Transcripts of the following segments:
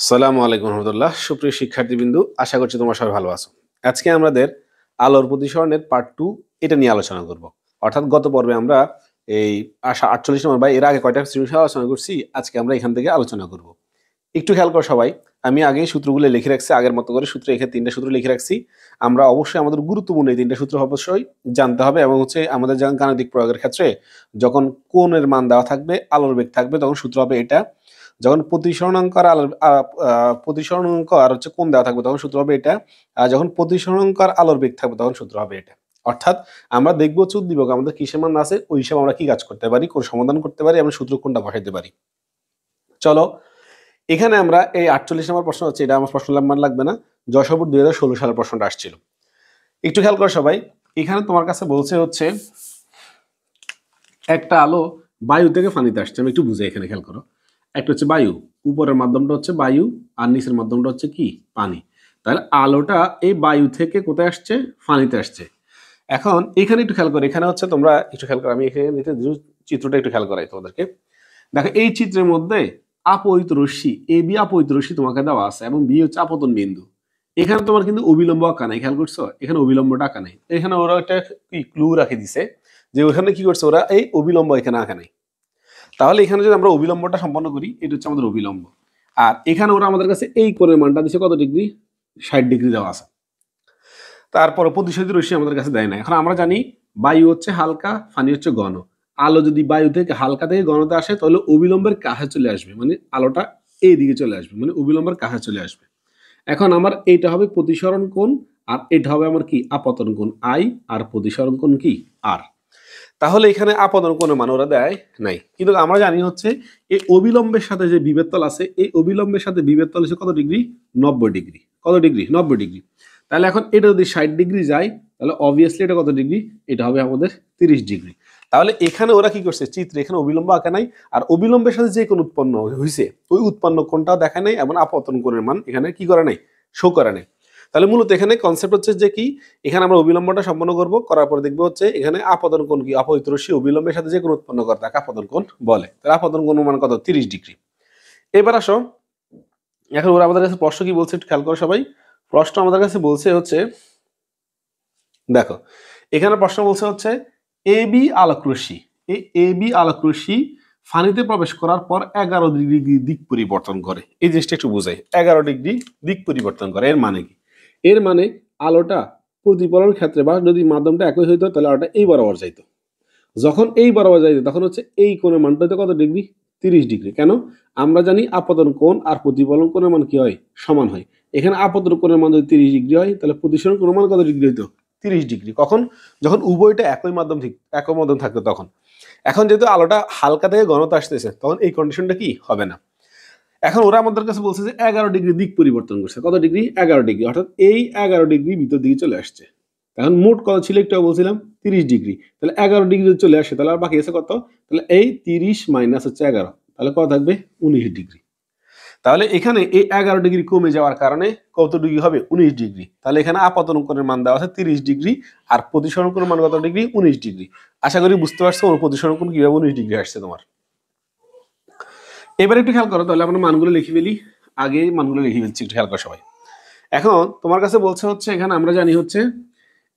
আসসালামু আলাইকুম রহমতুল্লাহ। সুপ্রিয় শিক্ষার্থীবৃন্দু, আশা করছি তোমরা সবাই ভালো আছো। আজকে আমাদের আলোর প্রতিসরণের পার্ট 2 এটা নিয়ে আলোচনা করব। অর্থাৎ গত পর্বে আমরা এই 48 নম্বর বা এর আগে কয়টা শ্রেণীর আলোচনা করছি, আজকে আমরা এখান থেকে আলোচনা করব। একটু খেয়াল করো সবাই, আমি আগে সূত্রগুলো লিখে রাখছি, আগের মতো করে সূত্র এখানে 3টা সূত্র লিখে রাখছি। আমরা অবশ্যই আমাদের গুরুত্বপূর্ণ এই 3টা সূত্র অবশ্যই জানতে হবে এবং আমাদের গাণিতিক প্রয়োগের ক্ষেত্রে যখন কোণের মান দেওয়া থাকবে, আলোর বেগ থাকবে, তখন সূত্র হবে এটা। যখন প্রতিসরণাঙ্ক আর প্রতিসরণাঙ্ক আর কোণ দেওয়া থাকবে তখন সূত্র হবে এটা। আর যখন প্রতিসরণাঙ্ক আর আলোর বেগ থাকবে তখন সূত্র হবে এটা। অর্থাৎ আমরা দেখবো উদ্দীপক আমাদের কিসের মান আছে, ওই হিসাবে আমরা কি কাজ করতে পারি, কোন সমাধান করতে পারি, আমরা সূত্র কোনটা বসাইতে পারি। চলো, এখানে আমরা এই 48 নম্বর প্রশ্ন হচ্ছে, এটা আমার প্রশ্ন নাম্বার লাগবে না, যশোর 2016 সালের প্রশ্নটা আসছিল। একটু খেয়াল করো সবাই, এখানে তোমার কাছে বলছে হচ্ছে একটা আলো বায়ু থেকে পানিতে আসছে। আমি একটু বুঝাই, এখানে খেয়াল করো। একটা হচ্ছে বায়ু, উপরের মাধ্যমটা হচ্ছে বায়ু আর নিচের মাধ্যমটা হচ্ছে কি পানি। তাহলে আলোটা এই বায়ু থেকে কোথায় আসছে, পানিতে আসছে। এখন এখানে একটু খেয়াল করো, এখানে হচ্ছে তোমরা একটু খেয়াল করো, আমি এখানে চিত্রটা একটু খেয়াল করাই তোমাদেরকে। দেখো এই চিত্রের মধ্যে আপতিত রশ্মি এ বি আপতিত রশ্মি তোমাকে দেওয়া আছে এবং বি হচ্ছে আপতন বিন্দু। এখানে তোমার কিন্তু অবিলম্ব আঁকা নাই, খেয়াল করছো, এখানে অবিলম্বটা আঁকা নাই। এখানে ওরা একটা ক্লু রাখে দিছে যে ওখানে কি করছে, ওরা এই অবিলম্ব এখানে আঁকা নাই। তাহলে এখানে যদি আমরা অবিলম্বটা সম্পন্ন করি, এটা হচ্ছে আমাদের অবিলম্ব। আর এখানে ওরা আমাদের কাছে এই কোণের মানটা দিচ্ছে কত ডিগ্রি, 60 ডিগ্রি দেওয়া আছে। তারপর প্রতিসরিত রশ্মি আমাদের কাছে দেয় না। এখন আমরা জানি বায়ু হচ্ছে হালকা, পানি হচ্ছে ঘন। আলো যদি বায়ু থেকে হালকা থেকে ঘনতে আসে তাহলে অবিলম্বের কাছে চলে আসবে, মানে আলোটা এই দিকে চলে আসবে, মানে অবিলম্বের কাছে চলে আসবে। এখন আমার এইটা হবে প্রতিসরণ কোণ আর এটা হবে আমার কি আপতন কোণ আই, আর প্রতিসরণ কোণ কি আর। তাহলে এখানে আপতন কোণের মান ওরা দেয় নাই, কিন্তু আমরা জানি হচ্ছে এই অবিলম্বের সাথে যে বিভেদ তল আছে, এই অবিলম্বের সাথে বিভেদ তল হচ্ছে কত ডিগ্রি, 90 ডিগ্রি। কত ডিগ্রি, 90 ডিগ্রি। তাহলে এখন এটা যদি 60 ডিগ্রি যায় তাহলে অবভিয়াসলি এটা কত ডিগ্রি, এটা হবে আমাদের 30 ডিগ্রি। তাহলে এখানে ওরা কি করছে, চিত্রে এখানে অবিলম্ব আঁকা নাই, আর অবিলম্বের সাথে যে কোন উৎপন্ন হয়েছে ওই উৎপন্ন কোণটাও দেখা নাই এবং আপতন কোণের মান এখানে কি করে নাই, শো করে নাই। তাহলে মূলত এখানে কনসেপ্ট হচ্ছে যে কি, এখানে আমরা অবিলম্বটা সম্পন্ন করব, করার পর দেখবো হচ্ছে এখানে আপতন কোণ কি, আপতিত রশ্মি অবিলম্বের সাথে যে কোন উৎপন্ন করে তাকে আপতন কোণ বলে। তাহলে আপতন কোণ মান কত, 30 ডিগ্রি। এবার আসো, এখন ওরা আমাদের কাছে প্রশ্ন কি বলছে একটু খেয়াল করো সবাই। প্রশ্ন আমাদের কাছে বলছে হচ্ছে, দেখো এখানে প্রশ্ন বলছে হচ্ছে এ বি আলোক রশ্মি, এই এ বি আলোক রশ্মি পানিতে প্রবেশ করার পর 11 ডিগ্রি দিক পরিবর্তন করে। এই জিনিসটা একটু বোঝাই, 11 ডিগ্রি দিক পরিবর্তন করে। এর মানে কি, এর মানে আলোটা প্রতিফলন ক্ষেত্রে বা যদি মাধ্যমটা একই হইতো তাহলে আলোটা এই বরাবর যাইতো। যখন এই বরাবর যাইতো তখন হচ্ছে এই কোণের মানটা হইতো কত ডিগ্রি, 30 ডিগ্রি। কেন, আমরা জানি আপতন কোণ আর প্রতিফলন কোণের মান কি হয়, সমান হয়। এখানে আপতন কোণের মান যদি 30 ডিগ্রি হয় তাহলে প্রতিসরণ কোণের মান কত ডিগ্রি হইতো, 30 ডিগ্রি। কখন, যখন উভয়টা একই মাধ্যম থাকতো তখন। এখন যেহেতু আলোটা হালকা থেকে ঘনতা আসতেছে তখন এই কন্ডিশনটা কি হবে না। এখন ওরা আমাদের কাছে বলছে যে 11 ডিগ্রি দিক পরিবর্তন করছে। কত ডিগ্রি, 11 ডিগ্রি। অর্থাৎ এই 11 ডিগ্রি ভিতর দিকে চলে আসছে। এখন মোট কত ছিল একটু বলছিলাম, 30 ডিগ্রি। তাহলে 11 ডিগ্রি চলে আসে, তাহলে আর বাকি আছে কত, তাহলে এই 30 মাইনাস হচ্ছে 11, তাহলে কত থাকবে, 19 ডিগ্রি। তাহলে এখানে এই 11 ডিগ্রি কমে যাওয়ার কারণে কত ডিগ্রি হবে, 19 ডিগ্রি। তাহলে এখানে আপতন কোণের মান দেওয়া আছে 30 ডিগ্রি আর প্রতিসরণ কোণের মান কত ডিগ্রি, 19 ডিগ্রি। আশা করি বুঝতে পারছো প্রতিসরণ কোণ কিভাবে 19 ডিগ্রি আসছে তোমার। এবার একটু খেয়াল করো, তাহলে আমরা মানগুলো লিখে ফেলি, আগে মানগুলো লিখে ফেলছি, একটু খেয়াল করো সবাই। এখন তোমার কাছে বলছে হচ্ছে এখানে আমরা জানি হচ্ছে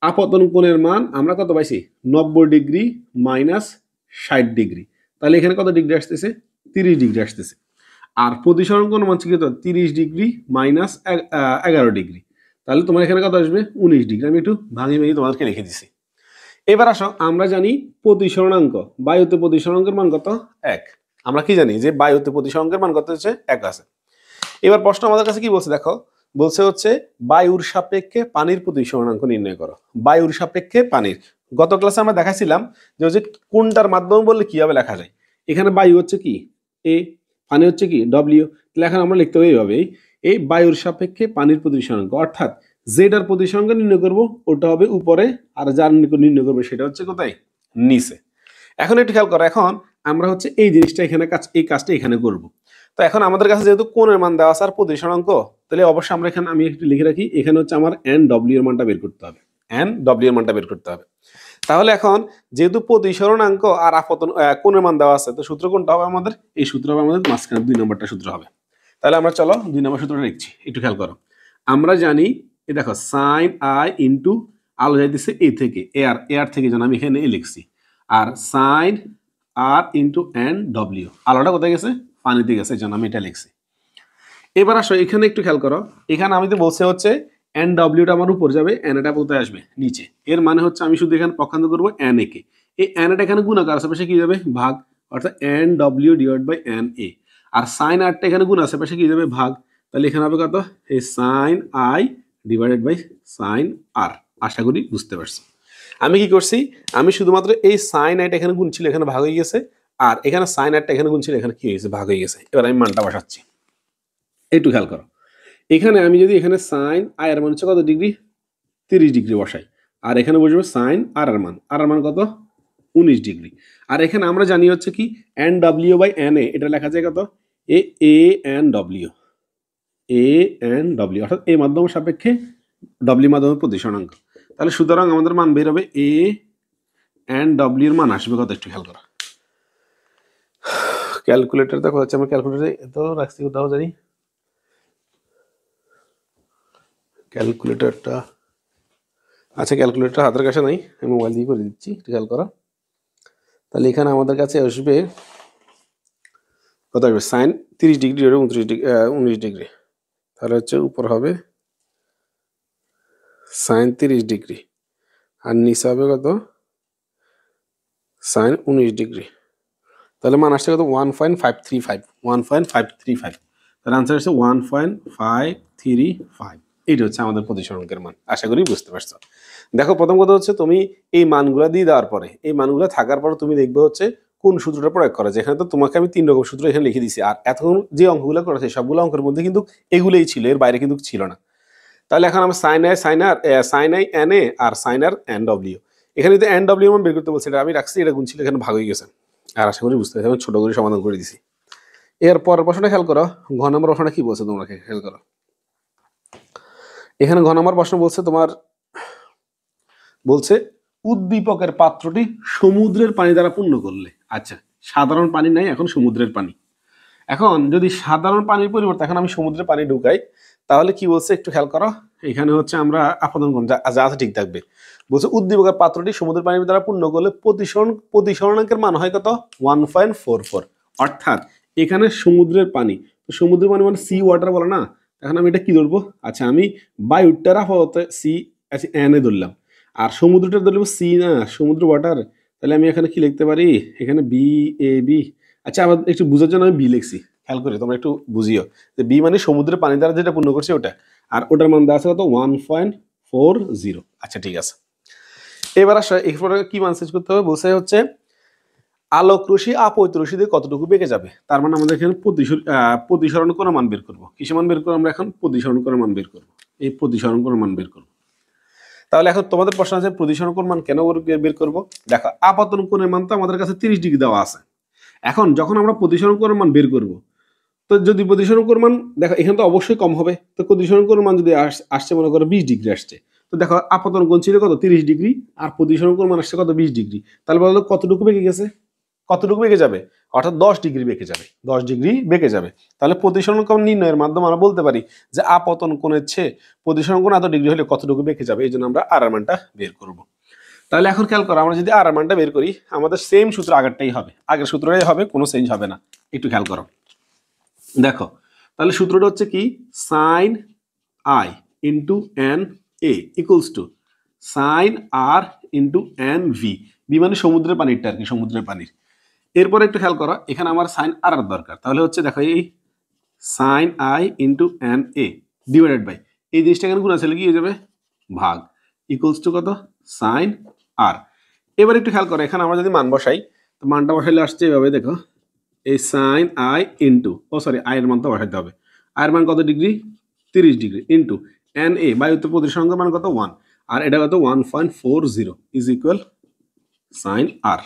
আপতন কোণের মান আমরা কত পাইছি, 90 ডিগ্রি মাইনাস 60 ডিগ্রি। তাহলে এখানে কত ডিগ্রি আসতেছে, 30 ডিগ্রি আসতেছে। আর প্রতিসরণ কোণ মান কি, 30 ডিগ্রি মাইনাস 11 ডিগ্রি। তাহলে তোমার এখানে কত আসবে, 19 ডিগ্রি। আমি একটু ভাঙি তোমাদেরকে লিখে দিছি। এবার আসো, আমরা জানি প্রতিসরণাঙ্ক, বায়ুতে প্রতিসরণাঙ্কের মান কত, 1। আমরা কি জানি যে বায়ুতে প্রতিসরণাঙ্কের মান কত হচ্ছে, 1 আছে। এবার প্রশ্ন আমাদের কাছে কি বলছে, দেখো বলছে হচ্ছে বায়ুর সাপেক্ষে পানির প্রতিসরণাঙ্ক নির্ণয় করো। বায়ুর সাপেক্ষে পানির, গত ক্লাসে আমরা দেখাছিলাম যে কোনটার মাধ্যমে বললে কিভাবে লেখা যায়। এখানে বায়ু হচ্ছে কি এ, পানি হচ্ছে কি ডব্লিউ। তাহলে এখন আমরা লিখতে হবে এইভাবে, এই বায়ুর সাপেক্ষে পানির প্রতিসরণাঙ্ক, অর্থাৎ যেটার প্রতিসরণাঙ্ক নির্ণয় করব ওটা হবে উপরে, আর যার নির্ণয় করবে সেটা হচ্ছে কোথায়, নিচে। এখন একটু খেয়াল করো, এখন আমরা হচ্ছে এই জিনিসটা এখানে এই কাজটা এখানে করব। তো এখন আমাদের কাছে যেহেতু কোণের মান দেওয়া আছে আর প্রতিসরণাঙ্ক, তাহলে অবশ্যই আমরা এখানে, আমি একটু লিখে রাখি, এখানে হচ্ছে আমার এন ডব্লিউ এর মানটা বের করতে হবে, এন ডব্লিউ এর মানটা বের করতে হবে। তাহলে এখন যেহেতু প্রতিসরণাঙ্ক আর আপতন কোণের মান দেওয়া আছে, তো সূত্র কোনটা হবে আমাদের, এই সূত্র হবে আমাদের মাঝখানে 2 নম্বরটা সূত্র হবে। তাহলে আমরা চলো 2 নম্বর সূত্রটা লিখছি, একটু খেয়াল করো। আমরা জানি এই দেখো সাইন আই ইন্টু আলো যাইতেছে এ থেকে এয়ার থেকে যেন আমি এখানে এ লিখছি, আর সাইন আর ইন্টু এন ডব্লিউ, আলোটা কোথায় গেছে? পানিতে গেছে, এই জন্য আমি এটা লিখছি। এবার আসো এখানে একটু খেয়াল করো, এখানে আমি তো বলছে হচ্ছে এন ডব্লিউটা আমার উপর যাবে, এন এটা কোথায় আসবে? নিচে। এর মানে হচ্ছে আমি শুধু এখানে পক্ষান্তর করবো এন এ কে, এই এন এটা এখানে গুণাকার আশেপাশে কি যাবে? ভাগ, অর্থাৎ N W divide by N A. আর সাইন আরটা এখানে গুণ আশেপাশে কি যাবে? ভাগ। তাহলে এখানে হবে কত? এই sine I divided by sine R. আশা করি বুঝতে পারছি। আমি কি করছি, আমি শুধুমাত্র এই সাইন আইটা এখানে গুণ ছিল, এখানে ভাগ হয়ে গেছে, আর এখানে সাইন আরটা এখানে গুণ ছিল, এখানে কি হয়েছে? ভাগ হয়ে গেছে। এবার আমি মানটা বসাচ্ছি, একটু খেয়াল করো। এখানে আমি যদি এখানে সাইন আই এর মান হচ্ছে কত ডিগ্রি? 30 ডিগ্রি বসাই, আর এখানে বসবে সাইন আর এর মান, আর এর মান কত? 19 ডিগ্রি। আর এখানে আমরা জানি হচ্ছে কি N W by N A, এটা লেখা যায় কত? A N W, A N W, অর্থাৎ এ মাধ্যম সাপেক্ষে ডব্লিউ মাধ্যমের প্রতিসরণাঙ্ক। তাহলে সুতরাং আমাদের মান বের হবে এ এন ডব্লিউ এর মান আসবে কত? একটু খেয়াল করো। ক্যালকুলেটর দেখো হচ্ছে, আমার ক্যালকুলেটরে এত রাখছি কোথাও জানি, ক্যালকুলেটরটা, আচ্ছা ক্যালকুলেটর হাতের কাছে নাই, আমি মোবাইল দিয়ে করে দিচ্ছি, একটু খেয়াল করো। তাহলে এখানে আমাদের কাছে আসবে কত আসবে? সাইন 30 ডিগ্রি 29 ডিগ্রি 19 ডিগ্রি, তাহলে হচ্ছে উপর হবে সাইন 30 ডিগ্রি, আর নিচে হবে কত? Sine 19 degree. তাহলে মান আসছে কত? 1.535, 1.535। তাহলে আনসার হচ্ছে 1.535। এইটা হচ্ছে আমাদের প্রতিসরণকের মান। আশা করি বুঝতে পারছো। দেখো প্রথম কথা হচ্ছে তুমি এই মানগুলো দিয়ে দেওয়ার পরে, এই মানগুলো থাকার পর তুমি দেখবে হচ্ছে কোন সূত্রটা প্রয়োগ করা যায়। এখানে তো তোমাকে আমি 3 রকম সূত্র এখানে লিখে দিয়েছি, আর এতক্ষণ যে অঙ্কগুলো করেছে সবগুলো অঙ্কের মধ্যে কিন্তু এগুলোই ছিল, এর বাইরে কিন্তু ছিল না। তাহলে এখন আমরা সাইন আই এন এ আর সাইন আর এন ডব্লিউ, এখানে যদি এন ডব্লিউ মান বের করতে বলছি, এটা আমি রাখছি, এটা গুণ ছিল, এখানে ভাগ হয়ে গেছে। আর আশা করি বুঝতে পারছি, আমি ছোট করে সমাধান করে দিছি। এর পরের প্রশ্নটা খেয়াল করো, ঘ নম্বর প্রশ্নটা কি বলছে তোমরা খেয়াল করো। এখানে ঘ নম্বর প্রশ্ন বলছে তোমার, বলছে উদ্দীপকের পাত্রটি সমুদ্রের পানি দ্বারা পূর্ণ করলে। আচ্ছা, সাধারণ পানি নাই, এখন সমুদ্রের পানি। এখন যদি সাধারণ পানির পরিবর্তে এখন আমি সমুদ্রের পানি ঢুকাই, তাহলে কি বলছে একটু খেয়াল করো। এখানে হচ্ছে আমরা আপাতন যা আছে ঠিক থাকবে। বলছে উদ্দীপকের পাত্রটি সমুদ্রের পানির দ্বারা পূর্ণ করলে প্রতিসরণাঙ্কের মান হয় কত? 1.44। অর্থাৎ এখানে সমুদ্রের পানি, তো সমুদ্রের পানি মানে সি ওয়াটার বলে না। এখন আমি এটা কি ধরবো? আচ্ছা, আমি বায়ুটার আপাতত সি আচ্ছা এন এ ধরলাম, আর সমুদ্রটা ধরবো সি না, সমুদ্র ওয়াটার। তাহলে আমি এখানে কি লিখতে পারি? এখানে বি এ বি। আচ্ছা, আমার একটু বোঝার জন্য আমি বি লিখছি, খেয়াল করে তোমরা একটু বুঝিও যে বি মানে সমুদ্রের পানি দ্বারা যেটা পূর্ণ করছে ওটা, আর ওটার মান দেওয়া আছে কত? 1.40। আচ্ছা ঠিক আছে। এবার আসো এরপরে কি মান চেঞ্জ করতে হবে? বলছে হচ্ছে আলোক রশ্মি আপতিত রশ্মি দিয়ে কতটুকু বেঁকে যাবে। তার মানে আমাদের এখানে প্রতিসরণ কোণ মান বের করবো। কিসের মান বের করবো? আমরা এখন প্রতিসরণ কোণ মান বের করবো, এই প্রতিসরণ কোণ মান বের করবো। তাহলে এখন তোমাদের প্রশ্ন আছে প্রতিসরণ কোণ মান কেন বের করবো? দেখো আপতন কোণের মান তো আমাদের কাছে 30 ডিগ্রি দেওয়া আছে। এখন যখন আমরা প্রতিসরণ কোণের মান বের করব, তো যদি প্রতিসরণ কোণ মান দেখো এখানে তো অবশ্যই কম হবে, তো প্রতিসরণ কোণ মান যদি আসছে মনে করো 20 ডিগ্রি আসছে, তো দেখো আপতন কোণ ছিল কত? 30 ডিগ্রি, আর প্রতিসরণ কোণ মান আসছে কত? 20 ডিগ্রি। তাহলে বলো কতটুকু বেঁকে গেছে? কতটুকু বেঁকে যাবে? অর্থাৎ 10 ডিগ্রি বেঁকে যাবে, 10 ডিগ্রি বেঁকে যাবে। তাহলে প্রতিসরণ কোণ নির্ণয়ের মাধ্যমে আমরা বলতে পারি যে আপতন কোণের চেয়ে প্রতিসরণ কোণ এত ডিগ্রি হলে কতটুকু বেঁকে যাবে, এই জন্য আমরা আর মানটা বের করব। তাহলে এখন খেয়াল করো, আমরা যদি আর মানটা বের করি আমাদের সেম সূত্র আগেরটাই হবে, আগের সূত্রটাই হবে, কোনো চেঞ্জ হবে না। একটু খেয়াল করো, দেখো তাহলে সূত্রটা হচ্ছে কি? Sine I into N A equals to sine R into N V. V মানে সমুদ্রের পানিরটা আর কি, সমুদ্রের পানির। এরপরে একটু খেয়াল করো, এখানে আমার সাইন আর দরকার, তাহলে হচ্ছে দেখো এই sine I into N A divided by এই জিনিসটা এখানে গুণ আছে কি হয়ে যাবে? ভাগ, ইকুয়ালস টু কত? Sine r. এবার একটু খেয়াল করো, এখানে আমরা যদি মান বসাই, তো মানটা বসাইলে আসছে এভাবে, দেখো এই সাইন আই ইন্টু আই এর মান তো বসাইতে হবে, আয়ের মান কত ডিগ্রি? 30 ডিগ্রি ইন্টু এন এ বায়ুতে প্রতিসরণের মান কত? 1, আর এটা কত? 1.40 ইজ ইকুয়াল সাইন আর।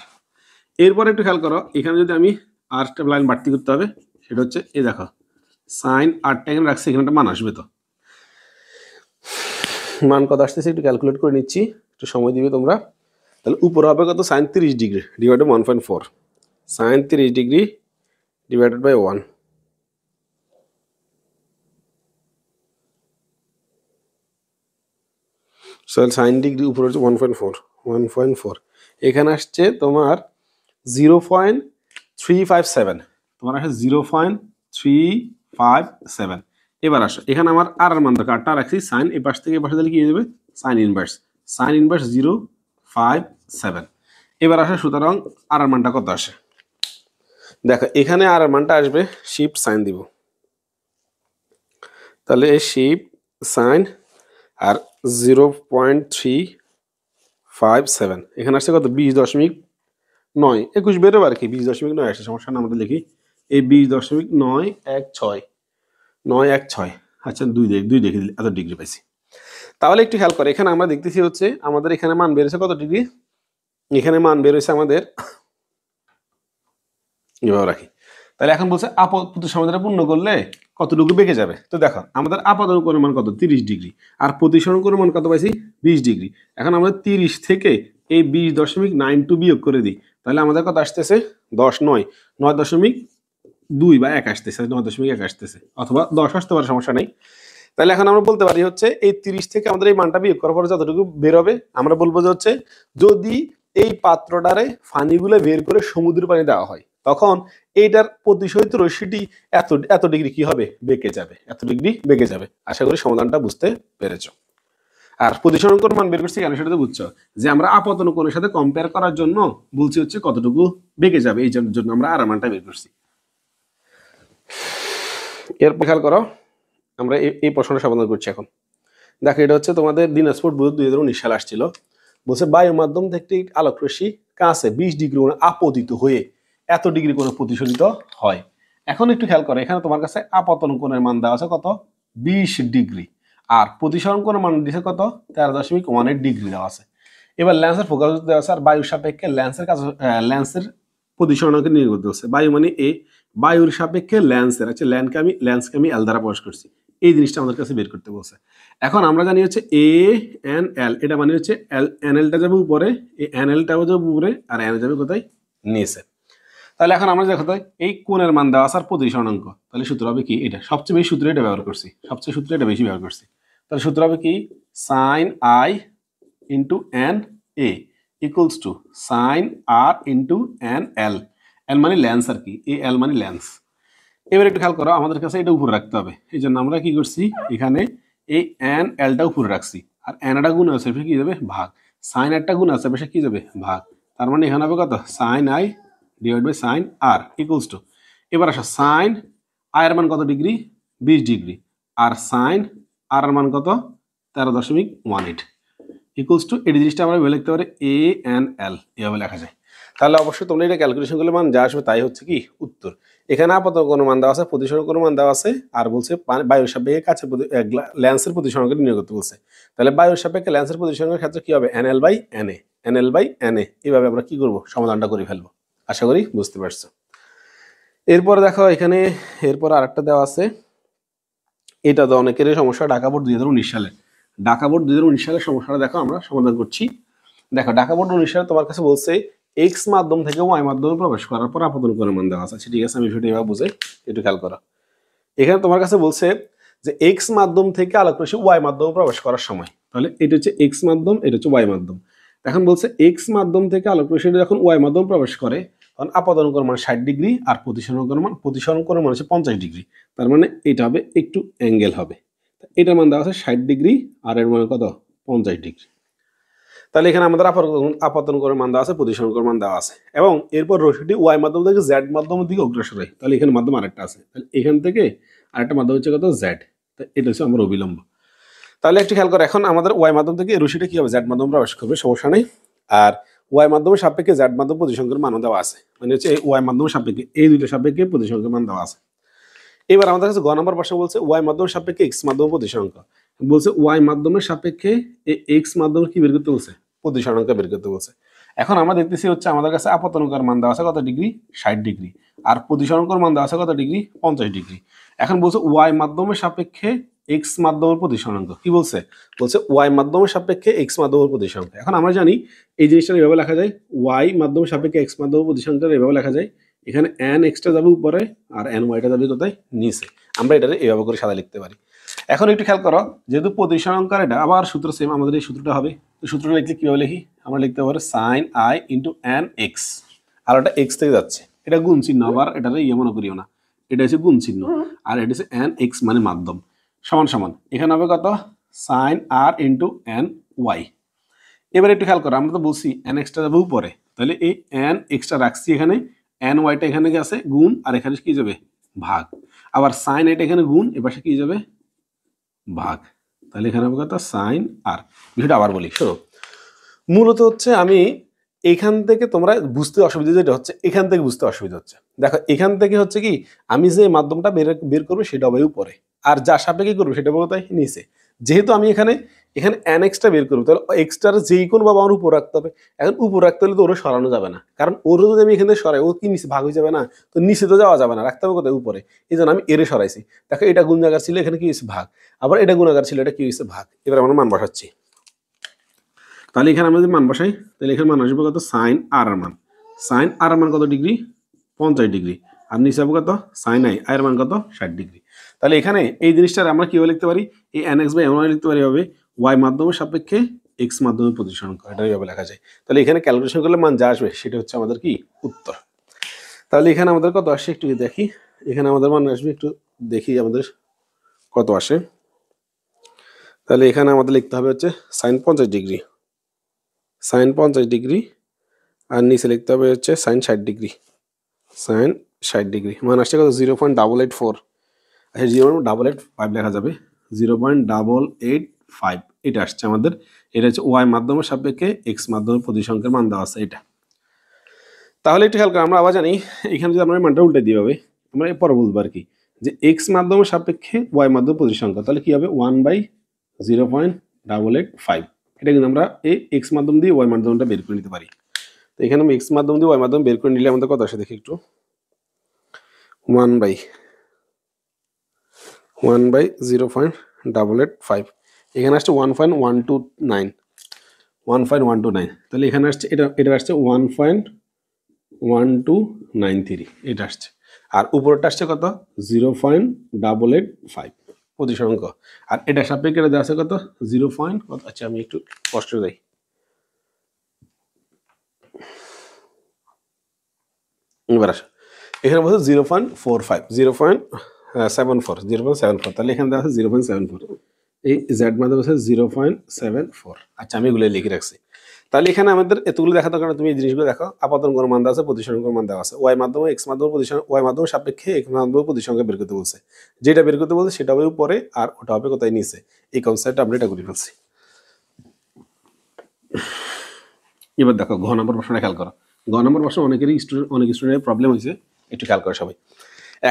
এরপরে একটু খেয়াল করো, এখানে যদি আমি আরটা লাইন বাড়তি করতে হবে, সেটা হচ্ছে এই দেখো সাইন আরটা এখানে রাখছি, এখানে একটা মান আসবে, তো মান কত আসতেছে একটু ক্যালকুলেট করে নিচ্ছি, একটু সময় দিবে তোমরা। তাহলে উপরে হবে কত? Sine 30 degree divided 1.4, sine 30 degree divided by 1, sine degree উপরে হচ্ছে 1.4 এখানে আসছে তোমার 0.357, তোমার আসে 0.357। এবার আসো এখানে আমার আর এর মান দরকার, আরটা রাখছি সাইন, এই পাশ থেকে এই পাশে দিলে কি হয়ে যাবে সাইন ইনভার্স 0.57। এবার আসে সুতরাং আর এর মানটা কত আসে দেখো, এখানে আর এর মানটা আসবে শিফট সাইন দিব, তাহলে এই শিফট সাইন আর 0.357 এখানে আসছে কত 20.9, 21 বেরোবে আর কি, 20.9 আসে, সমস্যা না, আমরা লিখি এই 20.916। আচ্ছা দুই দেখে দিলে এত ডিগ্রি পাইছি। তাহলে একটু খেয়াল করে, এখানে আমরা দেখতেছি হচ্ছে আমাদের এখানে মান বেরোছে কত ডিগ্রি, এখানে মান বেরোছে আমাদের এভাবে রাখি। তাহলে এখন বলছে আপাত সমাধানটা পূর্ণ করলে কতটুকু বেঁকে যাবে। তো দেখো আমাদের আপাত অনুকরণ মান কত 30 ডিগ্রি, আর প্রতিসরণ কোণ মান কত পাইছি 20 ডিগ্রি। এখন আমরা 30 থেকে এই 20.92 বিয়োগ করে দিই, তাহলে আমাদের কত আসতেছে 9.2 বা 1 আসতেছে, 9.1 আসতেছে, অথবা 10 আসতে পারে, সমস্যা নেই। তাহলে এখন আমরা বলতে পারি হচ্ছে এই 30 থেকে আমাদের এই মানটা বিয়োগ করার পরে যতটুকু বের হবে আমরা বলবো যে হচ্ছে যদি এই পাত্রটারে পানিগুলো বের করে সমুদ্রের পানি দেওয়া হয়, তখন এইটার প্রতিশোধিত রশ্মিটি এত ডিগ্রি কি হবে বেঁকে যাবে, এত ডিগ্রি বেঁকে যাবে। আশা করি সমাধানটা বুঝতে পেরেছো। আর প্রতিসরণ কোণ মান বের করছি কেন সেটা তো বুঝছো, যে আমরা আপতন কোণের সাথে কম্পেয়ার করার জন্য বলছি হচ্ছে কতটুকু বেঁকে যাবে, এই জন্য আমরা আর মানটা বের করছি। এরপর খেয়াল করো আমরা এই প্রশ্নটা সমাধান করছি এখন। দেখো এটা হচ্ছে তোমাদের দিনাজপুর 2019 সালে আসছিল, বলছে বায়ু মাধ্যম থেকে আলোক রশ্মি কাছে 20 ডিগ্রি কোণে আপতিত হয়ে এত ডিগ্রি কোণে প্রতিফলিত হয়। এখন একটু খেয়াল করো, এখানে তোমার কাছে আপতন কোণের মান দেওয়া আছে কত 20 ডিগ্রি, আর প্রতিসরণ কোণের মান দিয়েছে কত 13.18 ডিগ্রি দেওয়া আছে। এবার লেন্সের ফোকাস দেওয়া আছে, আর বায়ুর সাপেক্ষে লেন্সের কাছে লেন্সের প্রতিসরণকে নির্ণয় করতে হচ্ছে। বায়ু মানে এ, বায়ুর সাপেক্ষে লেন্সের আছে লেন্সকে আমি এল দ্বারা প্রকাশ করছি, এই জিনিসটা আমাদের কাছে বের করতে বলছে। এখন আমরা জানি হচ্ছে এ এন এল, এটা মানে হচ্ছে এন এলটা যাবে উপরে, এই এন এলটাও যাবে উপরে, আর এন যাবে কোথায় নিচে। তাহলে এখন আমরা দেখো এই কোণের মান দেওয়া আছে আর প্রতিসরণাঙ্ক, তাহলে সূত্র হবে কি, এটা সবচেয়ে বেশি সূত্র এটা ব্যবহার করছি, সবচেয়ে সূত্র এটা বেশি ব্যবহার করছি। তাহলে সূত্র হবে কি sine I into N A equals to sine R into N L, L মানে লেন্স আর কি, এ এল মানে লেন্স। এবার একটু খেয়াল করো আমাদের কাছে এটা উপরে রাখতে হবে, এই জন্য আমরা কি করছি এখানে এই এন এলটা উপরে রাখছি, আর এনটা গুণ আছে কি যাবে ভাগ, সাইন একটা গুণ আছে বেশি কি যাবে ভাগ, তার মানে এখানে হবে কত sine I divide by sine R equals to, এবার আসো সাইন আই এর মান কত ডিগ্রি 20 ডিগ্রি, আর সাইন আর এর মান কত 13.18 ইকুয়ালস টু, এই জিনিসটা আমরা ভেবে লিখতে পারি এ এন এল এভাবে লেখা যায়। তাহলে অবশ্যই তোমরা এটা ক্যালকুলেশন করলে মান যা আসবে তাই হচ্ছে কি উত্তর। এখানে আপাতত কোনো মান দেওয়া আছে, প্রতিসরণ কোনো মান দেওয়া আছে, আর বলছে বায়ুর সাপেক্ষে কাছে লেন্সের প্রতিসরণকে নির্ণয় করতে বলছে। তাহলে বায়ুর সাপেক্ষে লেন্সের প্রতিসরণের ক্ষেত্রে কি হবে এনএল বাই এনএ, এইভাবে আমরা কি করবো সমাধানটা করে ফেলবো। আশা করি বুঝতে পারছো। এরপর দেখো এখানে এরপর আরেকটা দেওয়া আছে, এটা তো অনেকেরই সমস্যা, ঢাকা বোর্ড 2019 সালে, ঢাকা বোর্ড 2019 সালের সমস্যাটা দেখো আমরা সমাধান করছি। দেখো ঢাকা বোর্ড 19 সালে তোমার কাছে বলছে এক্স মাধ্যম থেকে ওয়াই মাধ্যমে প্রবেশ করার পর আপতন কোণের মান দেওয়া আছে। ঠিক আছে, আমি ভিডিও এভাবে বুঝে একটু খেয়াল করো। এখানে তোমার কাছে বলছে যে এক্স মাধ্যম থেকে আলোক রশ্মি ওয়াই মাধ্যমে প্রবেশ করার সময়, তাহলে এটা হচ্ছে এক্স মাধ্যম, এটা হচ্ছে ওয়াই মাধ্যম। এখন বলছে এক্স মাধ্যম থেকে আলোক রশ্মি যখন ওয়াই মাধ্যম প্রবেশ করে তখন আপতন কোণ মান 60 ডিগ্রি, আর প্রতিসরণ কোণ মান হচ্ছে 50 ডিগ্রি। তার মানে এটা হবে একটু অ্যাঙ্গেল হবে, এটার মান দেওয়া আছে 60 ডিগ্রি, আর এর মান কত 50 ডিগ্রি। তাহলে এখানে আমাদের আপতন কোণের মান দেওয়া আছে, প্রতিসরণ কোণের মান দেওয়া আছে, এবং এরপর রশ্মিটি ওয়াই মাধ্যম থেকে জেড মাধ্যমের দিকে অগ্রসর হয়। তাহলে এখানে মাধ্যম আরেকটা আছে, তাহলে এখান থেকে আরেকটা মাধ্যম হচ্ছে কত জেড, এটা হচ্ছে আমার অবিলম্ব। তাহলে একটু খেয়াল করে, এখন আমাদের ওয়াই মাধ্যম থেকে রশ্মিটা কি হবে জেড মাধ্যমে প্রবেশ করবে, সমস্যা নেই। আর ওয়াই মাধ্যমের সাপেক্ষে জেড মাধ্যম প্রতিসরণের মান দেওয়া আছে, মানে হচ্ছে এই ওয়াই মাধ্যমের সাপেক্ষে এই দুইটা সাপেক্ষে প্রতিসরণের মান দেওয়া আছে। এবার আমাদের কাছে গ নম্বর প্রশ্ন বলছে ওয়াই মাধ্যমের সাপেক্ষে এক্স মাধ্যম প্রতিসরণ বলছে, ওয়াই মাধ্যমের সাপেক্ষে এক্স মাধ্যমে কি বের করতে বলছে প্রতিসরণকে বের করতে বলছে। এখন আমরা দেখতেছি হচ্ছে আমাদের কাছে আপতনকার মান দেওয়া আছে কত ডিগ্রি 60 ডিগ্রি, আর প্রতিসরণকর মান দেওয়া আছে কত ডিগ্রি 50 ডিগ্রি। এখন বলছে ওয়াই মাধ্যমের সাপেক্ষে এক্স মাধ্যমের প্রতিসরণাঙ্ক কি বলছে, বলছে ওয়াই মাধ্যমের সাপেক্ষে এক্স মাধ্যমের প্রতিসরণাঙ্ক। এখন আমরা জানি এই জিনিসটা এভাবে লেখা যায়, ওয়াই মাধ্যমের সাপেক্ষে এক্স মাধ্যমের প্রতিসরণাঙ্ক এভাবে লেখা যায়, এখানে এন এক্সটা যাবে উপরে আর এন ওয়াইটা যাবে কোথায় নিচে। আমরা এটা এভাবে করে সাদা লিখতে পারি। এখন একটু খেয়াল করো, যেহেতু প্রতিসরাঙ্কের এটা আবার সূত্র সেম, আমাদের এই সূত্রটা হবে। তো সূত্রটা লিখলে কীভাবে লিখি, আমরা লিখতে পারি sine I into N X, আর ওটা এক্স থেকে যাচ্ছে, এটা গুণ চিহ্ন, আবার এটারে ইয়ে মনে করিও না, এটা হচ্ছে গুণ চিহ্ন, আর এটা হচ্ছে এন এক্স মানে মাধ্যম, সমান সমান এখানে হবে কত সাইন আর ইন্টু এন ওয়াই। এবার একটু খেয়াল করো, আমরা তো বলছি এন এক্সটা যাবে উপরে, তাহলে এই এন এক্সটা রাখছি এখানে, এন ওয়াইটা এখানে গেছে গুণ, আর এখানে কি যাবে ভাগ, আবার সাইন এটা এখানে গুণ, এপাশে কি যাবে ভাগ, তাহলে এখানে হবে কত সাইন আর। বিষয়টা আবার বলি, শোনো, মূলত হচ্ছে আমি এখান থেকে তোমরা বুঝতে অসুবিধা যেটা হচ্ছে, এখান থেকে বুঝতে অসুবিধা হচ্ছে। দেখো এখান থেকে হচ্ছে কি, আমি যে মাধ্যমটা বের করবো সেটা হবে উপরে, আর যা সাপেক্ষে করবো সেটা হবে কোথায় নিচে। যেহেতু আমি এখানে এন এক্সটা বের করবো, তাহলে এক্সটার যেই কোনো বাবা আমার উপর রাখতে হবে। এখন উপর রাখতে হলে তো ওরা সরানো যাবে না, কারণ ওর যদি আমি এখানে সরাই ও কি নিচে ভাগ হয়ে যাবে না, তো নিচে তো যাওয়া যাবে না, রাখতে হবে কোথায় উপরে। এই জন্য আমি এরে সরাইছি। দেখো এটা গুণাগার ছিল, এখানে কি হয়েছে ভাগ, আবার এটা গুণাগার ছিল, এটা কি হয়েছে ভাগ। এবার আমরা মান বসাচ্ছি, তাহলে এখানে আমরা যদি মান বসাই, তাহলে এখানে মান আসবে কত সাইন আর মান, সাইন আর মান কত ডিগ্রি 50 ডিগ্রি, আর নিচে হবে কত সাইন আই, আয়ের মান কত 60 ডিগ্রি। তাহলে এখানে এই জিনিসটা আমরা কিভাবে লিখতে পারি, এই N X by N Y লিখতে পারি হবে ওয়াই মাধ্যমের সাপেক্ষে এক্স মাধ্যমের প্রতিসরাঙ্ক, এটা এইভাবে লেখা যায়। তাহলে এখানে ক্যালকুলেশন করলে মান যা আসবে সেটা হচ্ছে আমাদের কি উত্তর। তাহলে এখানে আমাদের কত আসে একটু দেখি, এখানে আমাদের মান আসবে একটু দেখি আমাদের কত আসে। তাহলে এখানে আমাদের লিখতে হবে হচ্ছে সাইন 50 ডিগ্রি, সাইন 50 ডিগ্রি, আর নিচে লিখতে হবে হচ্ছে সাইন 60 ডিগ্রি, সাইন 60 ডিগ্রি। মান আসছে কত 0.884, আচ্ছা 0.885 লেখা যাবে, 0.885 এটা আসছে আমাদের। এটা হচ্ছে ওয়াই মাধ্যমের সাপেক্ষে এক্স মাধ্যমের প্রতিসংখ্যার মান দেওয়া আছে এটা। তাহলে একটু খেয়াল করে, আমরা আবার জানি এখানে যদি আমরা মানটা উল্টে দিই হবে, আমরা এরপর বলবো আর কি, যে এক্স মাধ্যমের সাপেক্ষে ওয়াই মাধ্যম প্রতিসংখ্যা, তাহলে কি হবে 1/0.885। এটা কিন্তু আমরা এই এক্স মাধ্যম দিয়ে ওয়াই মাধ্যমটা বের করে নিতে পারি। তো এখানে আমি এক্স মাধ্যম দিয়ে ওয়াই মাধ্যম বের করে নিলে আমাদের কত আসে দেখি একটু, 1/0.885, এখানে আসছে 1.129, তাহলে এখানে আসছে এটা আসছে 1.1293, এটা আসছে, আর উপরটা আসছে কত 0.885 প্রতিসংখ্য, আর এটা সাপেক্ষে দেওয়া আছে কত 0. কত, আচ্ছা আমি একটু কষ্ট যাই, এবার আসো এখানে বলছে 0.45, 0.74, তাহলে এখানে দেওয়া আছে 0.74, এই জেড মাধ্যম আছে 0.74। আচ্ছা আমি এগুলো লিখে রাখছি। তাহলে এখানে আমাদের এতগুলো দেখা দরকার, তুমি এই জিনিসগুলো দেখো, আপাতন কোন মান দেওয়া আছে, প্রতিসংখ্যার মান দেওয়া আছে, ওয়াই মাধ্যমে এক্স মাধ্যমে ওয়াই মাধ্যমে সাপেক্ষে এক্স মাধ্যমে প্রতিসংখ্যা বের করতে বলছে, যেটা বের করতে বলছে সেটা হবে উপরে আর ওটা হবে কোথায় নিচে। এই কনসেপ্টটা আমরা এটা করে ফেলছি। এবার দেখো ঘ নম্বর প্রশ্নটা খেয়াল করো, ঘ নম্বর প্রশ্ন অনেক স্টুডেন্টের প্রবলেম হয়েছে, একটু খেয়াল করো সবাই।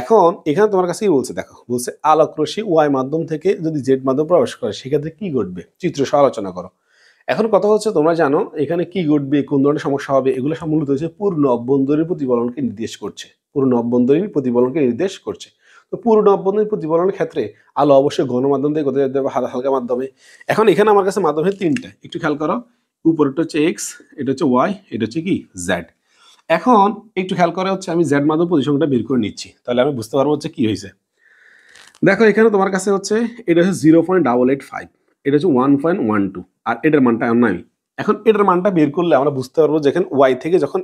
এখন এখানে তোমার কাছে কি বলছে, দেখো বলছে আলোক রশ্মি ওয়াই মাধ্যম থেকে যদি জেড মাধ্যম প্রবেশ করে সেক্ষেত্রে কি ঘটবে, চিত্র সহ আলোচনা করো। এখন কথা হচ্ছে, তোমরা জানো এখানে কি ঘটবে, কোন ধরনের সমস্যা হবে, এগুলো সব মূলত হচ্ছে পূর্ণ অভ্যন্তরীণ প্রতিফলনকে নির্দেশ করছে, পূর্ণ অভ্যন্তরীণ প্রতিফলনকে নির্দেশ করছে। তো পূর্ণ অভ্যন্তরীণ প্রতিফলনের ক্ষেত্রে আলো অবশ্যই ঘন মাধ্যম থেকে কোথায় যেতে হবে, হালকা মাধ্যমে। এখন এখানে আমার কাছে মাধ্যমের তিনটা, একটু খেয়াল করো, উপরেরটা হচ্ছে এক্স, এটা হচ্ছে ওয়াই, এটা হচ্ছে কি জেড। এখন একটু খেয়াল করে হচ্ছে আমি জেড মাধ্যম প্রতিসংখ্যাটা বের করে নিচ্ছি, তাহলে আমি বুঝতে পারবো হচ্ছে কি হয়েছে। দেখো এখানে তোমার কাছে হচ্ছে এটা হচ্ছে 0.885, এটা হচ্ছে 1.12, আর এটার মানটা নাই। এখন এটার মানটা বের করলে আমরা বুঝতে পারবো যেখানে ওয়াই থেকে যখন